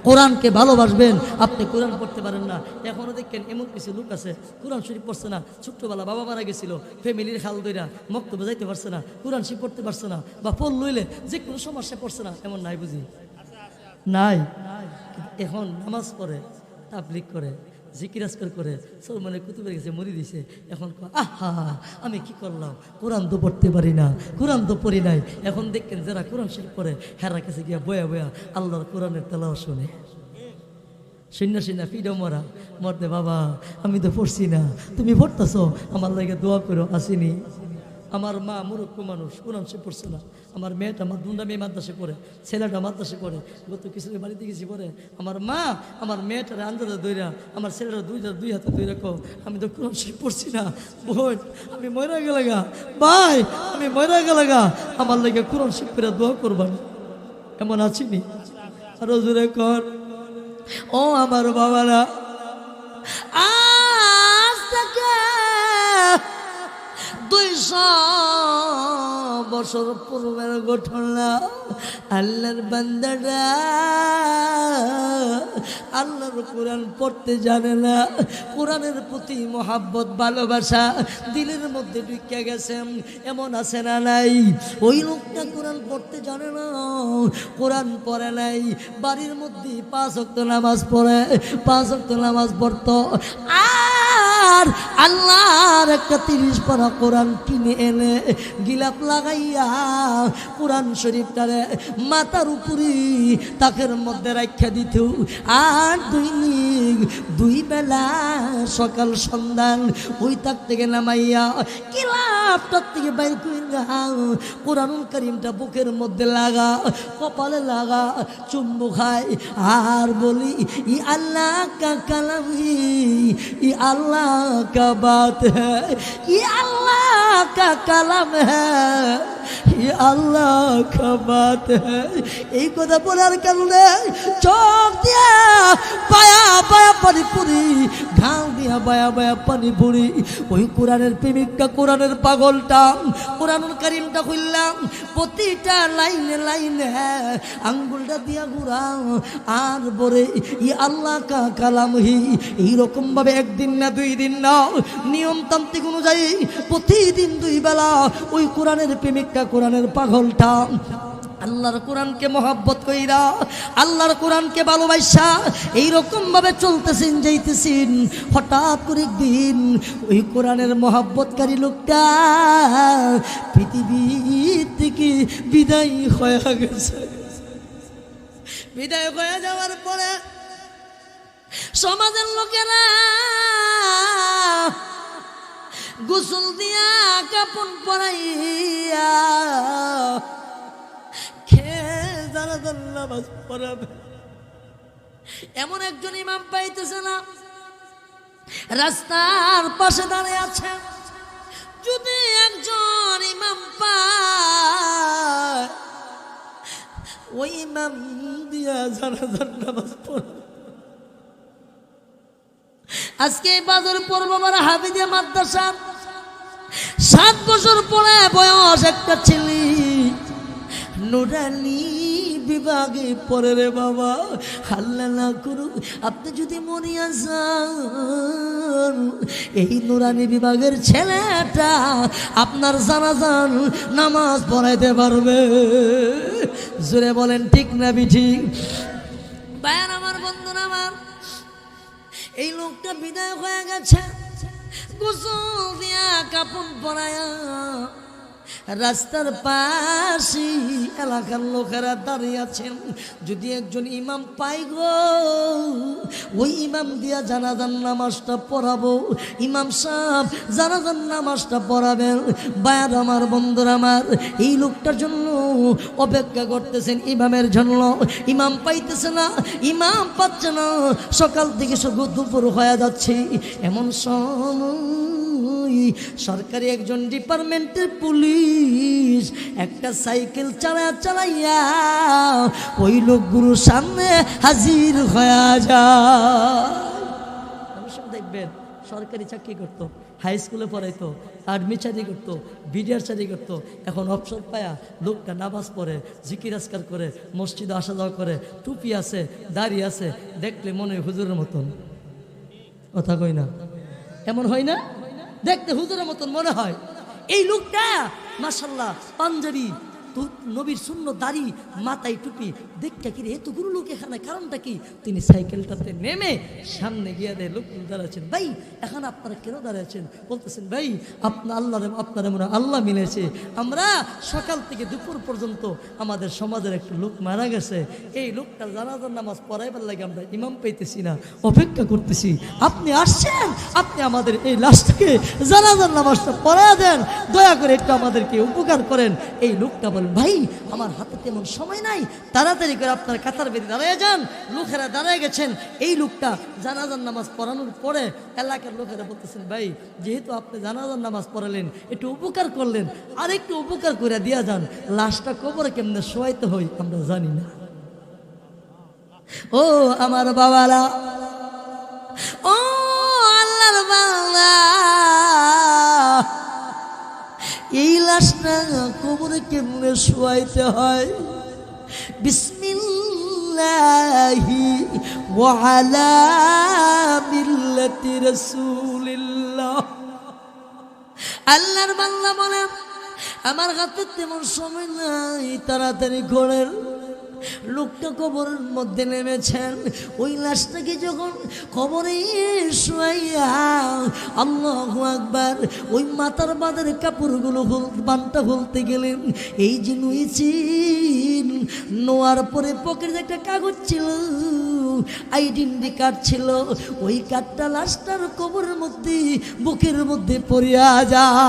কোরআনকে ভালোবাসবেন, আপনি কোরআন পড়তে পারেন না। এখনও দেখেন এমন কিছু লোক আছে কোরআন শরীফ পড়ছে না, ছোট্টবেলা বাবা মারা গেছিল, ফ্যামিলির খাল দইরা মক্তব্য যাইতে পারছে না, কোরআন শরীফ পড়তে পারছে না, বা পড় লইলে যে কোনো সমস্যা পড়ছে না, এমন নাই বুঝি? নাই। এখন নামাজ পড়ে, তাবলীগ করে, জিকির আজকার করে, সব মানে কুতুবের কাছে মরি দিছে। এখন আহা আমি কি করলাম, কোরআন তো পড়তে পারি না, কোরআন তো পড়ি নাই। এখন দেখেন যারা কোরআন শরীফ পড়ে হেরার কাছে গিয়া বয়া বয়া আল্লাহর কোরআনের তেলাওয়াত শুনে, শূন্য ফিডো মরা মরতে, বাবা আমি তো পড়ছি না, তুমি পড়তেছো, আমার লাগে দোয়া করো। আসিনি আমার মা মুরুক্ষ মানুষ, কোরআন শরীফ পড়ছে না। আমার মেয়েটা, আমার দুটা মেয়ে মাদ্রাসে পড়ে, ছেলেটা মাদ্রাসে পড়ে, গত কিছুদিন বাড়িতে গেছি পড়ে। আমার মা আমার মেয়েটারে আন্দাজে দইরা, আমার ছেলেটা দুই হাতে দইরা কো আমি তো কোরআন শরীফ পড়ছি না, বোন আমি ময়রা গেলাগা, ভাই আমি ময়রা গেলাগা, আমার লাগে কোরআন শরীফ করে দোয়া করবেন। এমন আছিনি? আরো জোরে কর, ও আমার বাবারা, আজ থেকে 200 বছর পূর্বের ঘটনা। আল্লাহর বান্দারা আল্লাহর কোরআন পড়তে জানে না, কোরআনের প্রতি মহাব্বত ভালোবাসা দিলের মধ্যে ঢুকে গেছে। এমন আছে না নাই? ওই লোকটা কোরআন পড়তে জানে না, কোরআন পড়ে নাই, বাড়ির মধ্যে 5 ওয়াক্ত নামাজ পড়ে, 5 ওয়াক্ত নামাজ পড়তো, আর আল্লাহর একটা 30 পারা কোরআন কিনে এনে গিলাপ লাগাইয়া কোরআন শরীফটারে মাথার উপরে তাকের মধ্যে রাখা দিত। আর দৈনিক 2 বেলা সকাল সন্ধ্যান ওই তাক থেকে নামাইয়া গিলাপটার থেকে বাইর করে কোরআনুল কারীমটা বুকের মধ্যে লাগা, কপালে লাগা, চুম্বু খায় আর বলি ই আল্লাহ কা কালাম ই আল্লাহ का बात है, ये अल्लाह का कलम है, ये अल्लाह का बात है। এই কথা বলার কারণে চোখ দিয়া বায়া বায়া পানি পড়ি, ঘাম দিয়া বায়া বায়া পানি পড়ি। ওই কোরআনের প্রেমিকটা, কোরআনের পাগলটা কোরআনুল কারীমটা খুললাম, প্রতিটা লাইনে লাইনে আঙ্গুলটা দিয়া ঘুরাও আর বলে ই আল্লাহ কা কালাম হি। এইরকম ভাবে একদিন না 2 দিন না, নিয়মতান্ত্রিক অনুযায়ী প্রতিদিন 2 বেলা ওই কোরআনের প্রেমিকটা, কোরআনের পাগলটা আল্লাহর কোরআনকে মহব্বত কইরা, আল্লাহর কোরআনকে ভালোবাসা এইরকম ভাবে চলতেছেন যাইতেছেন। হঠাৎ করে একদিন ওই কোরআনের মহব্বতকারী লোকটা পৃথিবী থেকে বিদায় হয়ে গেছে। বিদায় হয়ে যাওয়ার পরে সমাজের লোকেরা গোসল দিয়া কাপড় পরাইয়া নামাজ পড়াবে, এমন একজন ইমাম পাইতেছে না, রাস্তার পাশে দাঁড়িয়ে আছে। যদি একজন ইমাম পায়, ওই ইমাম দিয়া জানাজার নামাজ পড়াবে। আজকে বাজার পড়ব আমার হাফিজিয়া মাদ্রাসা, 7 বছর পরে বয়স একটা ছেলে নুরানি বিভাগে পড়ে রে বাবা। আল্লাহ না করুক আপনি যদি মরিয়া যান, এই নুরানি বিভাগের ছেলেটা আপনার জানাজান নামাজ পড়াইতে পারবে। জোরে বলেন ঠিক না বিঠিক? বায়ান আমার বন্ধুরা আমার, এই লোকটা বিদায় হয়ে গেছে, গোসল দিয়া কাপড় পরায়া রাস্তার পাশে এলাকার লোকেরা দাঁড়িয়ে আছেন, যদি একজন ইমাম পাই গো ওই ইমাম দিয়া জানাজার নামাজটা পড়াবো। ইমাম সাহেব জানাজার নামাজটা পড়াবেন। বায়ার আমার, বন্ধুরা আমার, এই লোকটার জন্য অপেক্ষা করতেছেন ইমামের জন্য। ইমাম পাইতেছে না, ইমাম পাচ্ছে না, সকাল থেকে দুপুর হয়ে যাচ্ছে। এমন সময় সরকারি একজন ডিপার্টমেন্টের পুলিশ একটা সাইকেল চালাইয়া ওই লোকগুলোর সামনে হাজির হয়ে যায়। দেখবেন সরকারি চাকরি করতো, হাই স্কুলে পড়াইতো, আর্মি চাকরি করতো, বিডিআর চাকরি করতো, এখন অবসর পায়া লোকটা নামাজ পড়ে, জিকির আজকার করে, মসজিদে আসা যাওয়া করে, টুপি আছে, দাড়ি আছে, দেখলে মনে হয় হুজুরের মতন। কথা কই না? এমন হয় না? দেখতে হুজুরের মতন মনে হয়। এই লোকটা মাশাআল্লাহ পাঞ্জাবি, নবীর সুন্নত দাড়ি, মাথায় টুপি, দেখতে কি রে এতগুলো লোক এখানে, কারণটা কি? তিনি সাইকেলটাতে নেমে সামনে গিয়ে দেয় লোকগুলো দাঁড়াচ্ছেন। ভাই এখানে আপনারা কেন দাঁড়াচ্ছেন? বলতেছেন ভাই আপনারা মনে আল্লাহ মিলেছে, আমরা সকাল থেকে দুপুর পর্যন্ত আমাদের সমাজের একটা লোক মারা গেছে, এই লোকটা জানাজার নামাজ পড়াইবার লাগে আমরা ইমাম পাইতেছি না, অপেক্ষা করতেছি। আপনি আসছেন, আপনি আমাদের এই লাশটাকে জানাজার নামাজটা পড়ায় দেন, দয়া করে একটু আমাদেরকে উপকার করেন। এই লোকটা বলেন ভাই আমার হাতে তেমন সময় নাই, তাড়াতাড়ি করে আপনার কাতার বেঁধে দাঁড়ায় যান। লোকেরা দাঁড়ায় গেছেন। এই লোকটা জানাজার নামাজ পড়ানোর পরে এলাকার লোকেরা বলতেছেন ভাই যেহেতু আপনি জানাজার নামাজ পড়ালেন, একটু উপকার করলেন, আর একটু উপকার করে দিয়া যান, লাশটা কবরে কেমনে শোয়াইতে হয় আমরা জানি না। ও আমার বাবারা, ও আল্লাহর বাবা, এই লাশটা কবরে কেমনে শোয়াইতে হয়? বিসমিল্লাহি ওয়া আলা মিল্লাতি রাসূলিল্লাহ। আল্লাহর বান্দা বলে আমার হাতে তেমন সময় নাই, তাড়াতাড়ি করেন। লোকটা কবরের মধ্যে নেমেছেন। ওই লাশটাকে যখন কবরে শোয়াইয়া আল্লাহু আকবার ওই মাথার বাঁধের কাপড়গুলো বানটা খুলতে গেলেন, এই যে নুয়েছেন নোয়ার পরে পকেটে একটা কাগজ ছিল, আইডেন্টি কার্ড ছিল, ওই কার্ডটা লাশটার কবরের মধ্যে বুকের মধ্যে পড়িয়া যায়।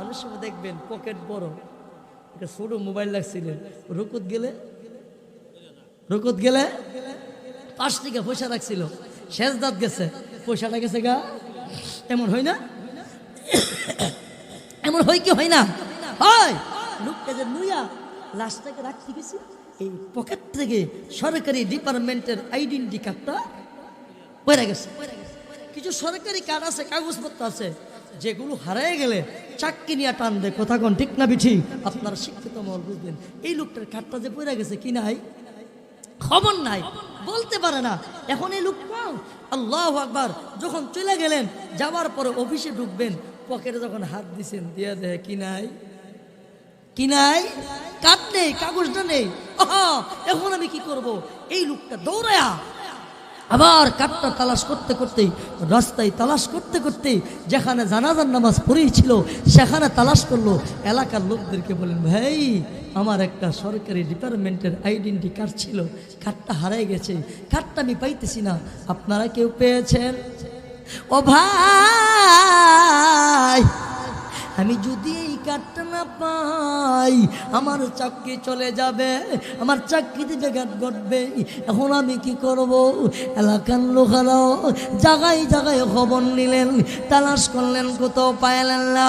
অনেক সময় দেখবেন পকেট বড়, ছোট মোবাইল লাগছিলেন, রুকুত গেলে 5 টাকা পয়সা রাখছিল, শেষ দাঁত গেছে, পয়সাটা গেছে গা। এমন হয় না? এমন হয় কি হয় না? হয়। লোকটা যে নুইয়া লাশটাকে রাখতে গেছি, এই পকেট থেকে সরকারি ডিপার্টমেন্টের আইডেন্টি কার্ডটা পড়ে গেছে। কিছু সরকারি কার্ড আছে, কাগজপত্র আছে, যেগুলো হারিয়ে গেলে চাকরি নিয়ে টান দেয়। কথা কোন ঠিক না বিঠি? আপনারা শিক্ষিত মহল বুঝবেন। এই লোকটার কার্ডটা যে পড়ে গেছে কি নাই, খবর নাই, বলতে পারে না। এখন এই লোকটা আল্লাহু আকবার যখন চলে গেলেন, যাওয়ার পরে অফিসে ঢুকবেন, পকেটে যখন হাত দিছেন, দিয়ে দেয় কি নাই, কার্ড নেই, কাগজটা নেই। এখন আমি কি করব? এই লোকটা দৌড়ায়া আবার কাঠটা তালাশ করতে করতে, রাস্তায় তালাশ করতে করতে যেখানে জানাজার নামাজ পড়েছিল সেখানে তালাশ করলো। এলাকার লোকদেরকে বলেন ভাই আমার একটা সরকারি ডিপার্টমেন্টের আইডেন্টি কার্ড ছিল, কার্ডটা হারিয়ে গেছে, কার্ডটা আমি পাইতেছি না, আপনারা কেউ পেয়েছেন? ও ভাই আমি যদি এই কার্ডটা না পাই আমার চাকরি চলে যাবে, আমার চাকরিতে ব্যাঘাত ঘটবে। এখন আমি কি করব? এলাকার লোকেরাও জায়গায় জায়গায় খবর নিলেন, তালাশ করলেন, কোথাও পাইলেন না।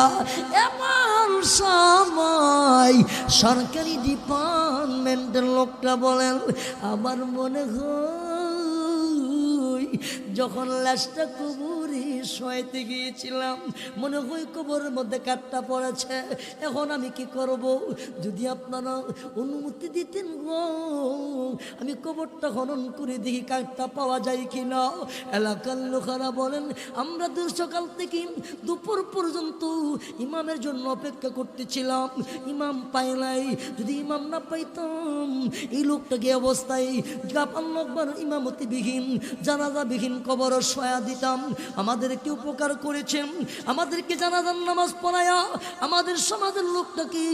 এমন সময় সরকারি ডিপার্টমেন্টের লোকটা বলেন আমার মনে হয় যখন লাশটা কবরে শোয়াইতে গিয়েছিলাম মনে হয় কবরের মধ্যে কাঠটা পড়েছে। এখন আমি কি করব? যদি আপনারা অনুমতি দিতেন গো আমি কবরটা খনন করে দেখি কাঠটা পাওয়া যায় কিনা। এলাকার লোকেরা বলেন আমরা সকাল থেকে দুপুর পর্যন্ত ইমামের জন্য অপেক্ষা করতেছিলাম, ইমাম পাই নাই। যদি ইমাম না পাইতাম এই লোকটাকে অবস্থায় ইমামতিবিহীন জানাজা পিতরাবিহীন কবর শোয়া দিতাম। আমাদেরকে উপকার করেছেন, আমাদেরকে জানাজার নামাজ পড়ায়া আমাদের সমাজের লোকটাকে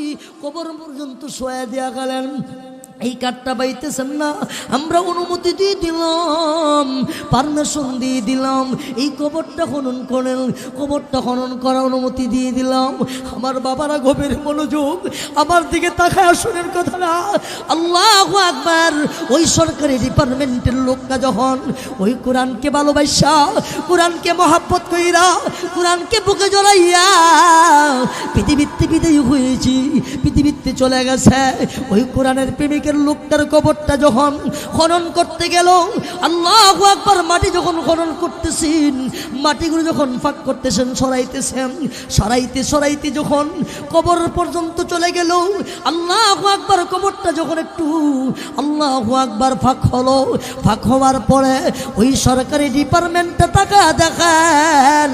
কবর পর্যন্ত শোয়া দেয়া গেলেন। এই কাঠটা পাইতেছেন না, আমরা অনুমতি দিয়ে দিলাম, পারমিশন দিয়ে দিলাম, এই কবরটা খনন করেন, কবরটা খনন করার অনুমতি দিয়ে দিলাম। আমার বাবারা গভীর মনোযোগ, আমার দিকে তাকায় শুনেন কথাটা। আল্লাহু আকবার। ওই সরকারি ডিপার্টমেন্টের লোকটা যখন ওই কোরআনকে ভালোবাসা, কোরআনকে মহাব্বত কইরা, কোরআনকে বুকে জড়াইয়া পৃথিবীতে বিদায় হয়েছি, পৃথিবীতে চলে গেছে, ওই কোরআনের প্রেমিক লোকটার কবরটা যখন খনন করতে গেল, আল্লাহু আকবার, মাটি যখন খনন করতেছেন, মাটিগুলো যখন ফাঁক করতেছেন, সরাইতেছেন, সরাইতে সরাইতে যখন কবর পর্যন্ত চলে গেল, আল্লাহু আকবার, কবরটা যখন একটু আল্লাহু আকবার ফাঁক হলো, ফাঁক হওয়ার পরে ওই সরকারি ডিপার্টমেন্টটা টাকা দেখেন,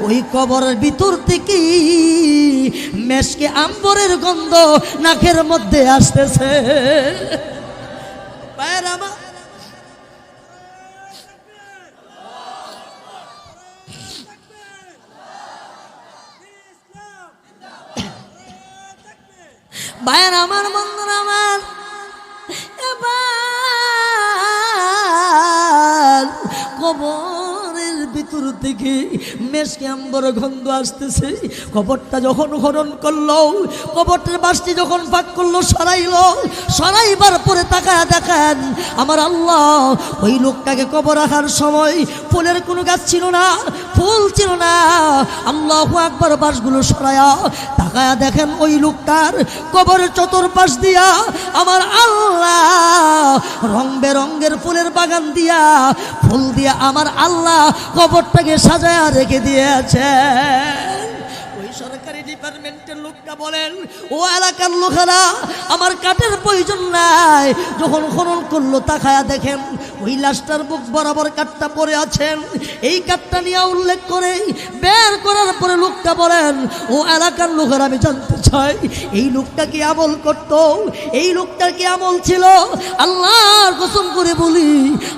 ওই কবরের ভিতর থেকে মেশকে আম্বরের গন্ধ নাকের মধ্যে আসতেছে। ভাইয়ের আমার, বন্ধুরা আমার, এবার কবরের ভিতর থেকে মেশকে আম্বর গন্ধ আসতেছে। কবরটা যখন খনন করলো, কবরটার বাসটি যখন ফাঁক করলো, সরাইলো, সরাইবার পরে তাকায় দেখেন আমার আল্লাহ, ওই লোকটাকে কবর রাখার সময় ফুলের কোনো গাছ ছিল না, ফুল ছিল না। আল্লাহু আকবার, বাসগুলো সরায়া তাকায়া দেখেন ওই লোকটার কবরের চতুর্পাশ দিয়া আমার আল্লাহ রং বেরঙ্গের ফুলের বাগান দিয়া, ফুল দিয়া আমার আল্লাহ কবরটাকে সাজায়া রেখে দিয়েছে। ওই সরকারি ডিপার্টমেন্টের লোকটা বলেন, ও এলাকার লোকেরা, আমার কাঠের প্রয়োজন নাই। যখন খনন করলো তাকায়া দেখেন ওই লাশটার বুক বরাবর কাঠটা পড়ে আছেন। এই কাঠটা নিয়ে উল্লেখ করে বের করার পরে লোকটা বলেন, ও এলাকার লোকেরা, আমি জানতে চাই এই লোকটা কি আমল করত, এই লোকটার কি আমল ছিল? আল্লাহর কসম করে বলি,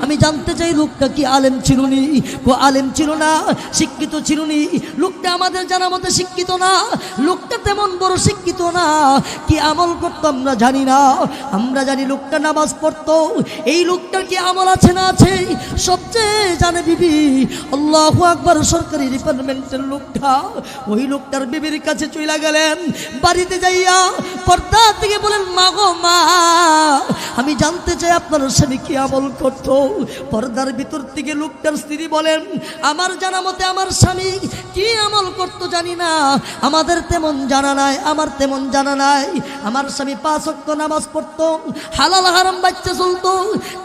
আমি জানতে চাই লোকটা কি আলেম ছিল নি? ও আলেম ছিল না, শিক্ষিত ছিল নি। লোকটা আমাদের জানা মতে শিক্ষিত না, লোকটা তেমন বড় শিক্ষিত না। কি আমল করতো আমরা জানি না, আমরা জানি লোকটা নামাজ পড়তো। এই লোকটার কি আমল আছে না আছে সবচেয়ে জানে বিবি। আল্লাহু আকবার। সরকারি ডিপার্টমেন্টের লোকটা ওই লোকটার বিবির কাছে চলে গেলেন, বাড়িতে যাইয়া পর্দা থেকে বলেন, মা গো মা, আমি জানতে চাই আপনার স্বামী কি আমল করতো। পর্দার ভিতর থেকে লোকটার স্ত্রী বলেন, আমার জানা মতে আমার স্বামী কি আমল করতো জানি না, আমাদের তেমন জানা নাই, আমার তেমন জানা নাই। আমার স্বামী 5 ওয়াক্ত নামাজ পড়তো, হালাল হারাম বাচ্চা চলতো,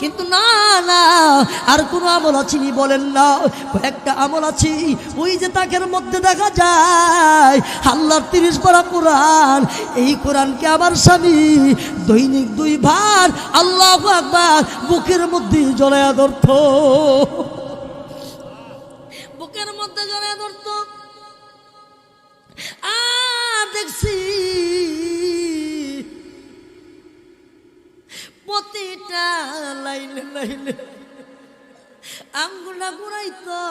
কিন্তু না না আর কোনো আমল আছে নি? বলেন না। একটা আমল আছে, ওই যে তাকের মধ্যে দেখা যায় আল্লাহর 30 পারা কোরআন, এই কোরআনকে আমার স্বামী দৈনিক 2 বার আল্লাহু আকবার বুকের মধ্যে জড়ায়া ধরত, বুকের মধ্যে জড়ায়া ধরত। আর দেখছি প্রতিটা লাইনে লাইনে আঙ্গুলা ঘুরাইতো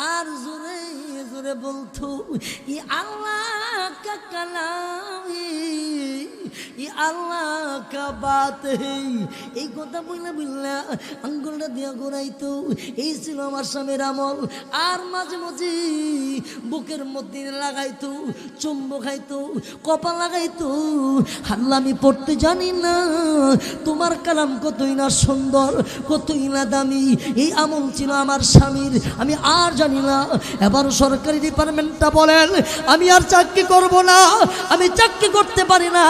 আর জোরে জোরে বলতো, ই আল্লাহ কা কালাম, ই আল্লাহ কা বাত। এই কথা বললে বললে আঙ্গুলটা দিয়া ঘুরাইতো। এই ছিল আমার স্বামীর আমল। আর মাঝে মাঝে বুকের মধ্যে লাগাইতো, চুম্বক খাইতো, কপা লাগাইতো। আল্লাহ, আমি পড়তে জানি না, তোমার কালাম কতই না সুন্দর, কতই না দামি। এই আমল ছিল আমার স্বামীর, আমি আর জানি না। এবার সরকারি ডিপার্টমেন্টটা বলেন, আমি আর চাকরি করব না, আমি চাকরি করতে পারি না।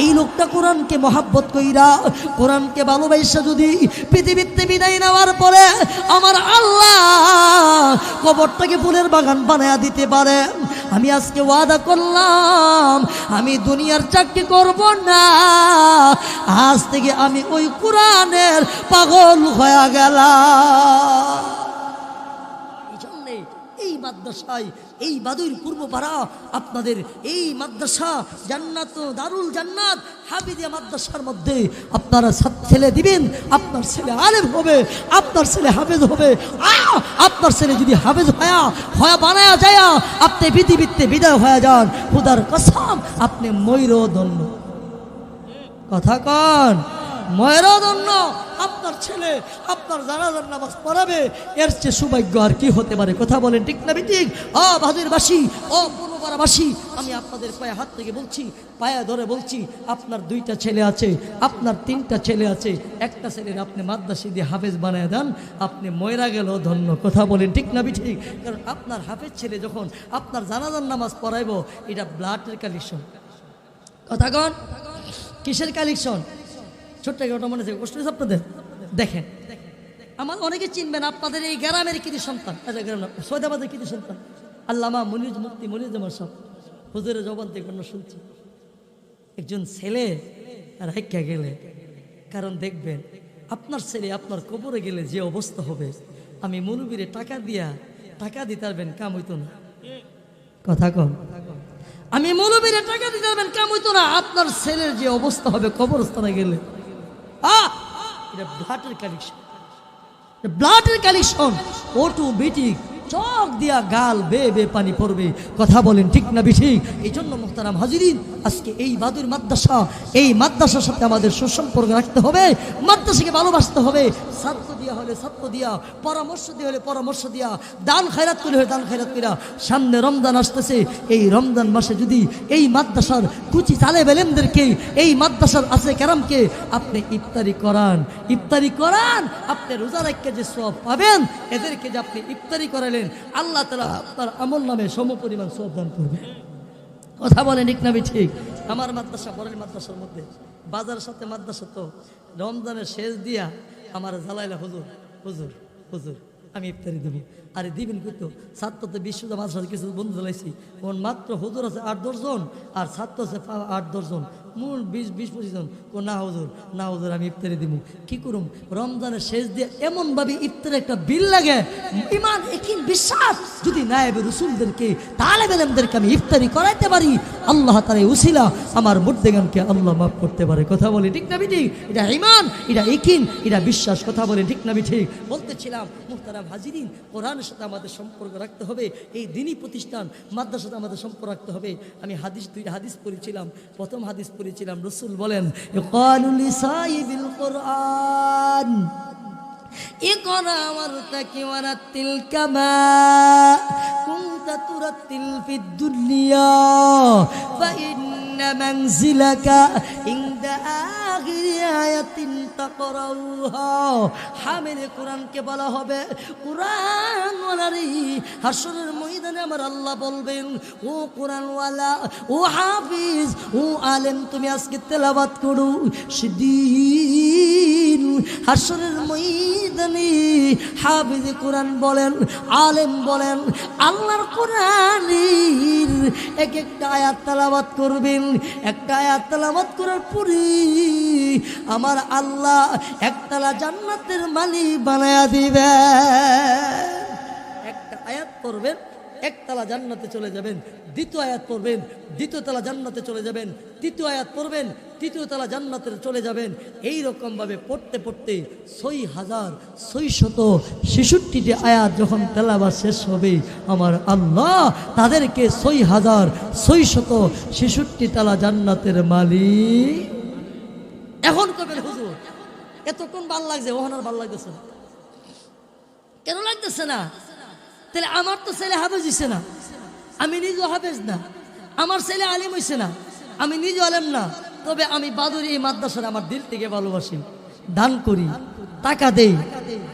এই লোকটা কোরআনকে মহাব্বত কইরা, কোরআনকে ভালোবাসা যদি পৃথিবীতে বিদায় নেওয়ার পরে আমার আল্লাহ কবরটাকে ফুলের বাগান বানায়া দিতে পারে, আমি আজকে ওয়াদা করলাম আমি দুনিয়ার চাকরি করব না। আজ থেকে আমি ওই কোরআনের পাগল হয়ে গেলাম। এই মাদ্রাসায়, এই বাদুর পূর্বপাড়া আপনাদের এই মাদ্রাসা জান্নাত দারুল জান্নাত হাফিজিয়া মাদ্রাসার মধ্যে আপনারা ছেলে দিবেন, আপনার ছেলে আলেম হবে, আপনার ছেলে হাফেজ হবে। আপনার ছেলে যদি হাফেজ হয়া বানায়া যায়, আপনি পৃথিবীতে বিদায় হয়ে যান, খুদার কসম আপনি ময়ূরদণ্ড। কথা কন, ময়ূরদণ্ড। আপনার ছেলে আপনার জানাজার নামাজ পড়াবে, এর চেয়ে সৌভাগ্য আর কি হতে পারে? কথা বলেন ঠিক না ঠিক? বাদুরবাসী, পূর্বপাড়াবাসী, আমি আপনাদের পায়ে হাত থেকে বলছি, পায়ে ধরে বলছি, আপনার 2টা ছেলে আছে, আপনার 3টা ছেলে আছে, একটা ছেলের আপনি মাদ্রাসা দিয়ে হাফেজ বানায় দেন, আপনি ময়রা গেল ধন্য। কথা বলেন ঠিক না ঠিক? কারণ আপনার হাফেজ ছেলে যখন আপনার জানাজার নামাজ পড়াইব, এটা ব্লাডের কালেকশন। কথা কন, কিসের কালেকশন? ছোট্ট একটা মনে আছে, কষ্ট হয়েছে আপনাদের? দেখেন, আমার অনেকে চিনবেন, আপনাদের এই গ্রামের কৃতি সন্তান, সৈয়দাবাদের কৃতি সন্তান আল্লামা মুফতি মনিরুজ্জামান সাহেব হুজুরের জবান থেকে শুনছি, একজন ছেলে রাইখা গেলে, কারণ দেখবেন আপনার ছেলে আপনার কবরে গেলে যে অবস্থা হবে, আমি মুলুবিরে টাকা দিতে পারবেন কাম হইতো না। কথা কন, আমি মৌলবীরে টাকা দিতে পারবেন কাম হইতো না। আপনার ছেলের যে অবস্থা হবে কবরস্থানে গেলে, এটা ব্লাডের কালেকশন, ব্লাডের কালেকশন অটোমেটিক চোখ দিয়া গাল বে পানি পড়বে। কথা বলেন ঠিক না ঠিক? এই জন্য মুহতারাম হাজিরিন, আজকে এই বাদুর মাদ্রাসা, এই মাদ্রাসার সাথে আমাদের সুসম্পর্ক রাখতে হবে, মাদ্রাসাকে ভালোবাসতে হবে। ছাত্র দিয়া হলে ছাত্র দিয়া, পরামর্শ দিয়ে হলে পরামর্শ দিয়া, দান খায়রাত করে হলে দান খায়রাত করিয়া। সামনে রমজান আসতেছে, এই রমজান মাসে যদি এই মাদ্রাসার কুচি তালেব ইলমদেরকে, এই মাদ্রাসার আছে কেরামকে আপনি ইফতারি করান, আপনি রোজা রাখতে যে সওয়াব পাবেন, এদেরকে যে আপনি ইফতারি করালেন, আল্লাহ তাআলা আপনার আমল নামে সমপরিমাণ সওয়াব দান করবে। কথা বলেন ঠিক না ঠিক? আমার মাদ্রাসা বরেল মাদ্রাসার মধ্যে, বাজারের সাথে মাদ্রাসা, তো রমজানের শেষ দিয়া আমার জ্বালাইলা, হুজুর আমি ইফতারি দেবো। আরে দিবেন কিন্তু ছাত্র তো বিশ্বদা মাদ্রাসার কিছু বন্ধু জ্বালাইছি, মাত্র হুজুর আছে 8-10 জন, আর ছাত্র আছে 8-10 জন, মূল 20-25 জন। না হুজুর আমি ইফতারি দিব। কি করুম? রমজানের শেষ দিয়ে এমনভাবে ইফতারের একটা বিল লাগে, ইমান একিন বিশ্বাস যদি নায়েবে রসুলদেরকে, তালেব ইলমদেরকে আমি ইফতারি করাইতে পারি, আল্লাহ তাআলা উসিলা আমার মুর্দেগানকে আল্লাহ মাফ করতে পারে। কথা বলি ঠিক না ঠিক? এটা ইমান, এটা একিন, এটা বিশ্বাস। কথা বলি ঠিক না ঠিক? বলতেছিলাম মুহতারাম হাজিরিন, কোরআনের সাথে আমাদের সম্পর্ক রাখতে হবে, এই দ্বীনি প্রতিষ্ঠান মাদ্রাসার সাথে আমাদের সম্পর্ক রাখতে হবে। আমি 2টা হাদিস পড়েছিলাম। প্রথম হাদিস পড়েছিলাম, রাসূল বলেন, ইকালু লিসাইবিল কোরআন ইকরা ওয়ারতাকি ওয়ারাতিল কামা কুনতা তুরাতিল ফিদ দুনিয়া ফা ইন্না মানজিলাকা ইনদা আখিরি আয়াতিন তাকরাউহা। হামিলে কোরআনকে বলা হবে, কোরআন ওয়ালারি, হাসরের ময়দানে আমার আল্লাহ বলবেন, ও কোরআনওয়ালা, ও হাফিজ, ও আলেম, তুমি আজকে তেলাওয়াত করো। সেদিন হাসরের ময়দানে হাফিজ কোরআন বলেন, আলেম বলেন, আল্লাহর কোরআনের এক একটা আয়াত তেলাওয়াত করবেন। একটা আয়াত তেলাওয়াত করার পরে আমার আল্লাহ একতলা জান্নাতের মালিক বানায়া দিবে। একটা আয়াত পড়বেন, একতলা জান্নাতে চলে যাবেন। দ্বিতীয় আয়াত পড়বেন, দ্বিতীয় তলা জান্নাতে চলে যাবেন। তৃতীয় আয়াত পড়বেন, তৃতীয় তলা জান্নাতে চলে যাবেন। এই রকম ভাবে পড়তে পড়তে 6666টি আয়াত যখন তেলাওয়াত শেষ হবে, আমার আল্লাহ তাদেরকে 6666 তলা জান্নাতের মালিক। এখন কবেন হুজুর এতক্ষণ ভাল লাগছে, ওখানে আর ভাল লাগতেছে না, কেন লাগতেছে না? তাহলে আমার তো ছেলে হাফেজ হইছে না, আমি নিজেও হাফেজ না, আমার ছেলে আলিম হইছে না, আমি নিজেও আলেম না, তবে আমি বাদুরি এই মাদ্রাসার আমার দিল থেকে ভালোবাসি, দান করি, টাকা দেই,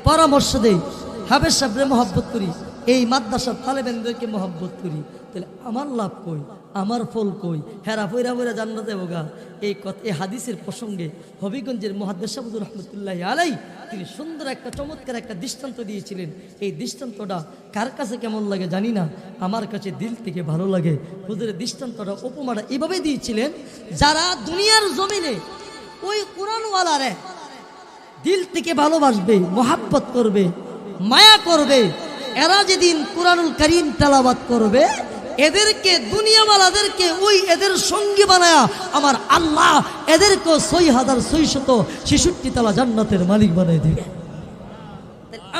পরামর্শ দেই, হাফেজ সাহেবরে মহব্বত করি, এই মাদ্রাসার তালেবেনদেরকে মহব্বত করি। তাহলে আমার লাভ কই, আমার ফল কই? হেরা ফইরা ফইরা জান্নাতে হোগা। এই হাদিসের প্রসঙ্গে হবিগঞ্জের মুহাদ্দিস আব্দুর রহমতুল্লাহ আলাই তিনি সুন্দর একটা চমৎকার একটা দৃষ্টান্ত দিয়েছিলেন। এই দৃষ্টান্তটা কার কাছে কেমন লাগে জানি না, আমার কাছে দিল থেকে ভালো লাগে। হুজুরের দৃষ্টান্তটা উপমাটা এভাবে দিয়েছিলেন, যারা দুনিয়ার জমিনে ওই কোরআনওয়ালারে দিল থেকে ভালোবাসবে, মহাব্বত করবে, মায়া করবে, এরা যেদিন কুরআনুল কারীম তেলাওয়াত করবে এদেরকে দুনিয়াওয়ালাদেরকে ওই এদের সঙ্গী বানায়া আমার আল্লাহ এদেরকে 6666 তলা জান্নাতের মালিক বানিয়ে দিবে।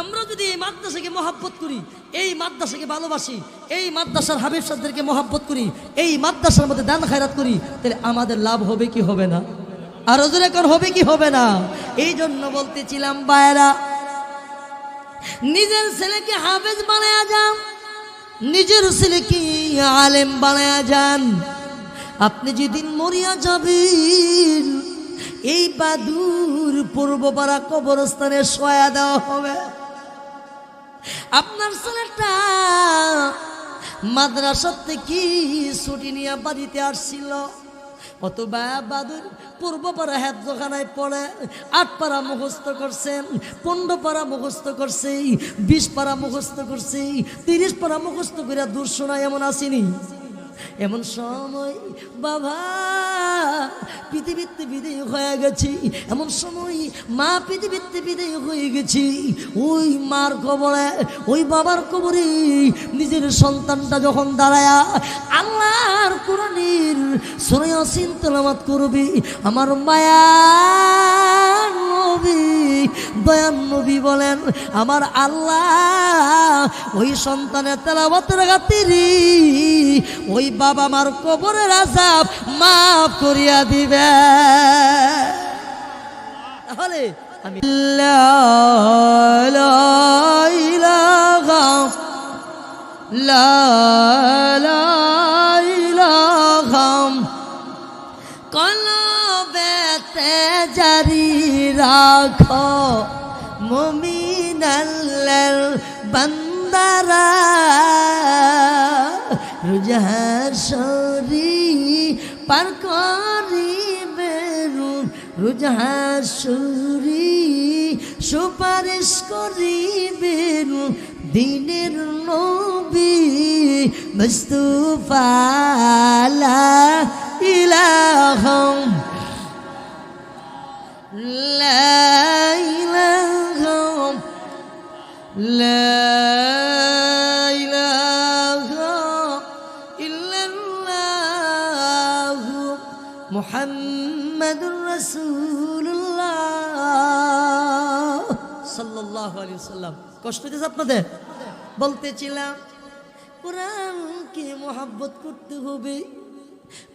আমরা যদি এই মাদ্রাসাকে মহব্বত করি, এই মাদ্রাসাকে ভালোবাসি, এই মাদ্রাসার হাবিব সাহেবদেরকে মহব্বত করি, এই মাদ্রাসার মধ্যে দান খায়রাত করি, তাহলে আমাদের লাভ হবে কি হবে না? আর হুজুর এখন হবে কি হবে না? এই জন্য বলতেছিলাম ভাইরা, নিজের ছেলেকে হাফেজ বানায়া যান, নিজের ছেলেকে আলেম বানায়া যান। আপনি যেদিন মরিয়া যাবেন এই বাদুর পূর্বপাড়া কবরস্থানে শোয়া দেওয়া হবে। আপনার ছেলেটা মাদ্রাসা থেকে ছুটি নিয়ে বাড়িতে আসছিল, অথবা বাদুর পূর্বপাড়া হেফজখানায় পড়ে 8 পারা মুখস্থ করছেন, 15 পারা মুখস্থ করছে, 20 পারা মুখস্থ করছে, 30 পারা মুখস্থ করে দূর শোনায় এমন আসেনি। এমন সময় বাবা পৃথিবীতে বিদায় হয়ে গেছি, এমন সময় মা পৃথিবীতে বিদায় হয়ে গেছি, ওই মার কবরে ওই বাবার কবরে নিজের সন্তানটা যখন দাঁড়ায়া আল্লাহর কোরআনের সূরা ইয়াসিন তেলাওয়াত করবে, আমার মায়ার নবী দয়ার নবী বলেন আমার আল্লাহ ওই সন্তানের তেলাওয়াতের খাতিরে ওই বাবা মার কবরের আযাব মাফ করিয়া দিবে। তাহলে আমি লা ইলাহা কলবেতে জারি রাখো মুমিনাল বান্দারা, রোজার শরী পার করিবে, রোজার শরী সুপারিশ করিবেন দিনের নবী মুস্তাফা লা ইলাহা লা ইলাহা লা মুহাম্মাদুর রাসূলুল্লাহ সাল্লাল্লাহু আলাইহি ওয়াসাল্লাম। কষ্ট হচ্ছে আপনাদের? বলতেছিলাম কোরআনকে মহব্বত করতে হবে,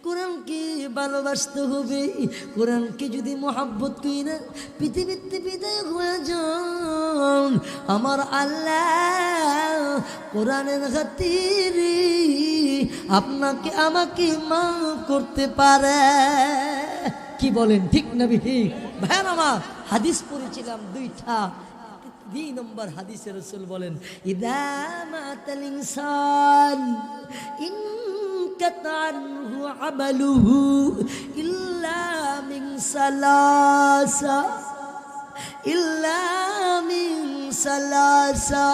কোরআনকে ভালোবাসতে হবে। কোরআনকে যদি মহব্বত করি না পৃথিবীতে বিদায় হয়ে যান, আমার আল্লাহ কোরআনের খাতিরে আপনাকে আমাকে মাফ করতে পারে। কি বলেন, ঠিক না ঠিক? ভাইয়ার আমার হাদিস পড়েছিলাম 2টা। 2 নম্বর হাদিসে রাসূল বলেন ইদা মাতাল ইনসান ইনকাতানহু আমালুহু ইল্লা মিন সালাসা, ইল্লা মিন সালাসা।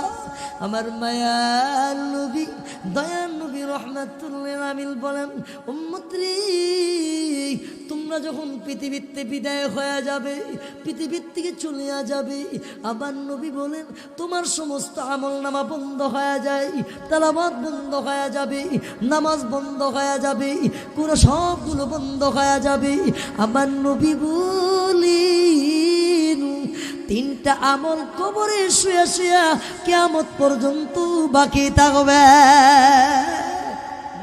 আমার মায়ার নবী দয়ার নবী রাহমাতুল্লিল আলামিন বলেন উম্মত রে, তোমরা যখন পৃথিবীতে বিদায় হয়ে যাবে, পৃথিবীর থেকে চলে যাবে, আবার নবী বলেন তোমার সমস্ত আমল নামা বন্ধ হয়ে যায়, তেলাওয়াত বন্ধ হয়ে যাবে, নামাজ বন্ধ হয়ে যাবে, পুরো সবগুলো বন্ধ হয়ে যাবে। আবার নবী বলেন 3টা আমল কবরে শুয়ে শুয়ে কিয়ামত পর্যন্ত বাকি থাকবে।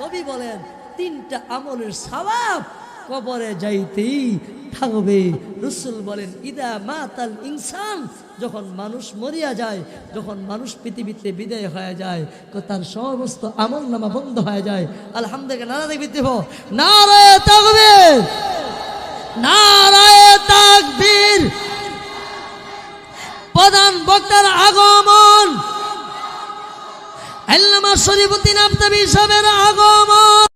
নবী বলেন 3টা আমলের সওয়াব কবরে যাইতেই থাকবে। রাসূল বলেন ইদা মাতাল ইনসান, যখন মানুষ মরিয়া যায়, যখন মানুষ পৃথিবীতে বিদায় হয়ে যায়, তার সমস্ত আমল নামা বন্ধ হয়ে যায়। আলহামদুলিল্লাহ, নারা দেখবি দেব, নারায়ে তাকবীর, নারায়ে তাকবীর। প্রধান বক্তার আগমন, আল্লামা শরীফউদ্দীন আফতাবী সাহেবের আগমন।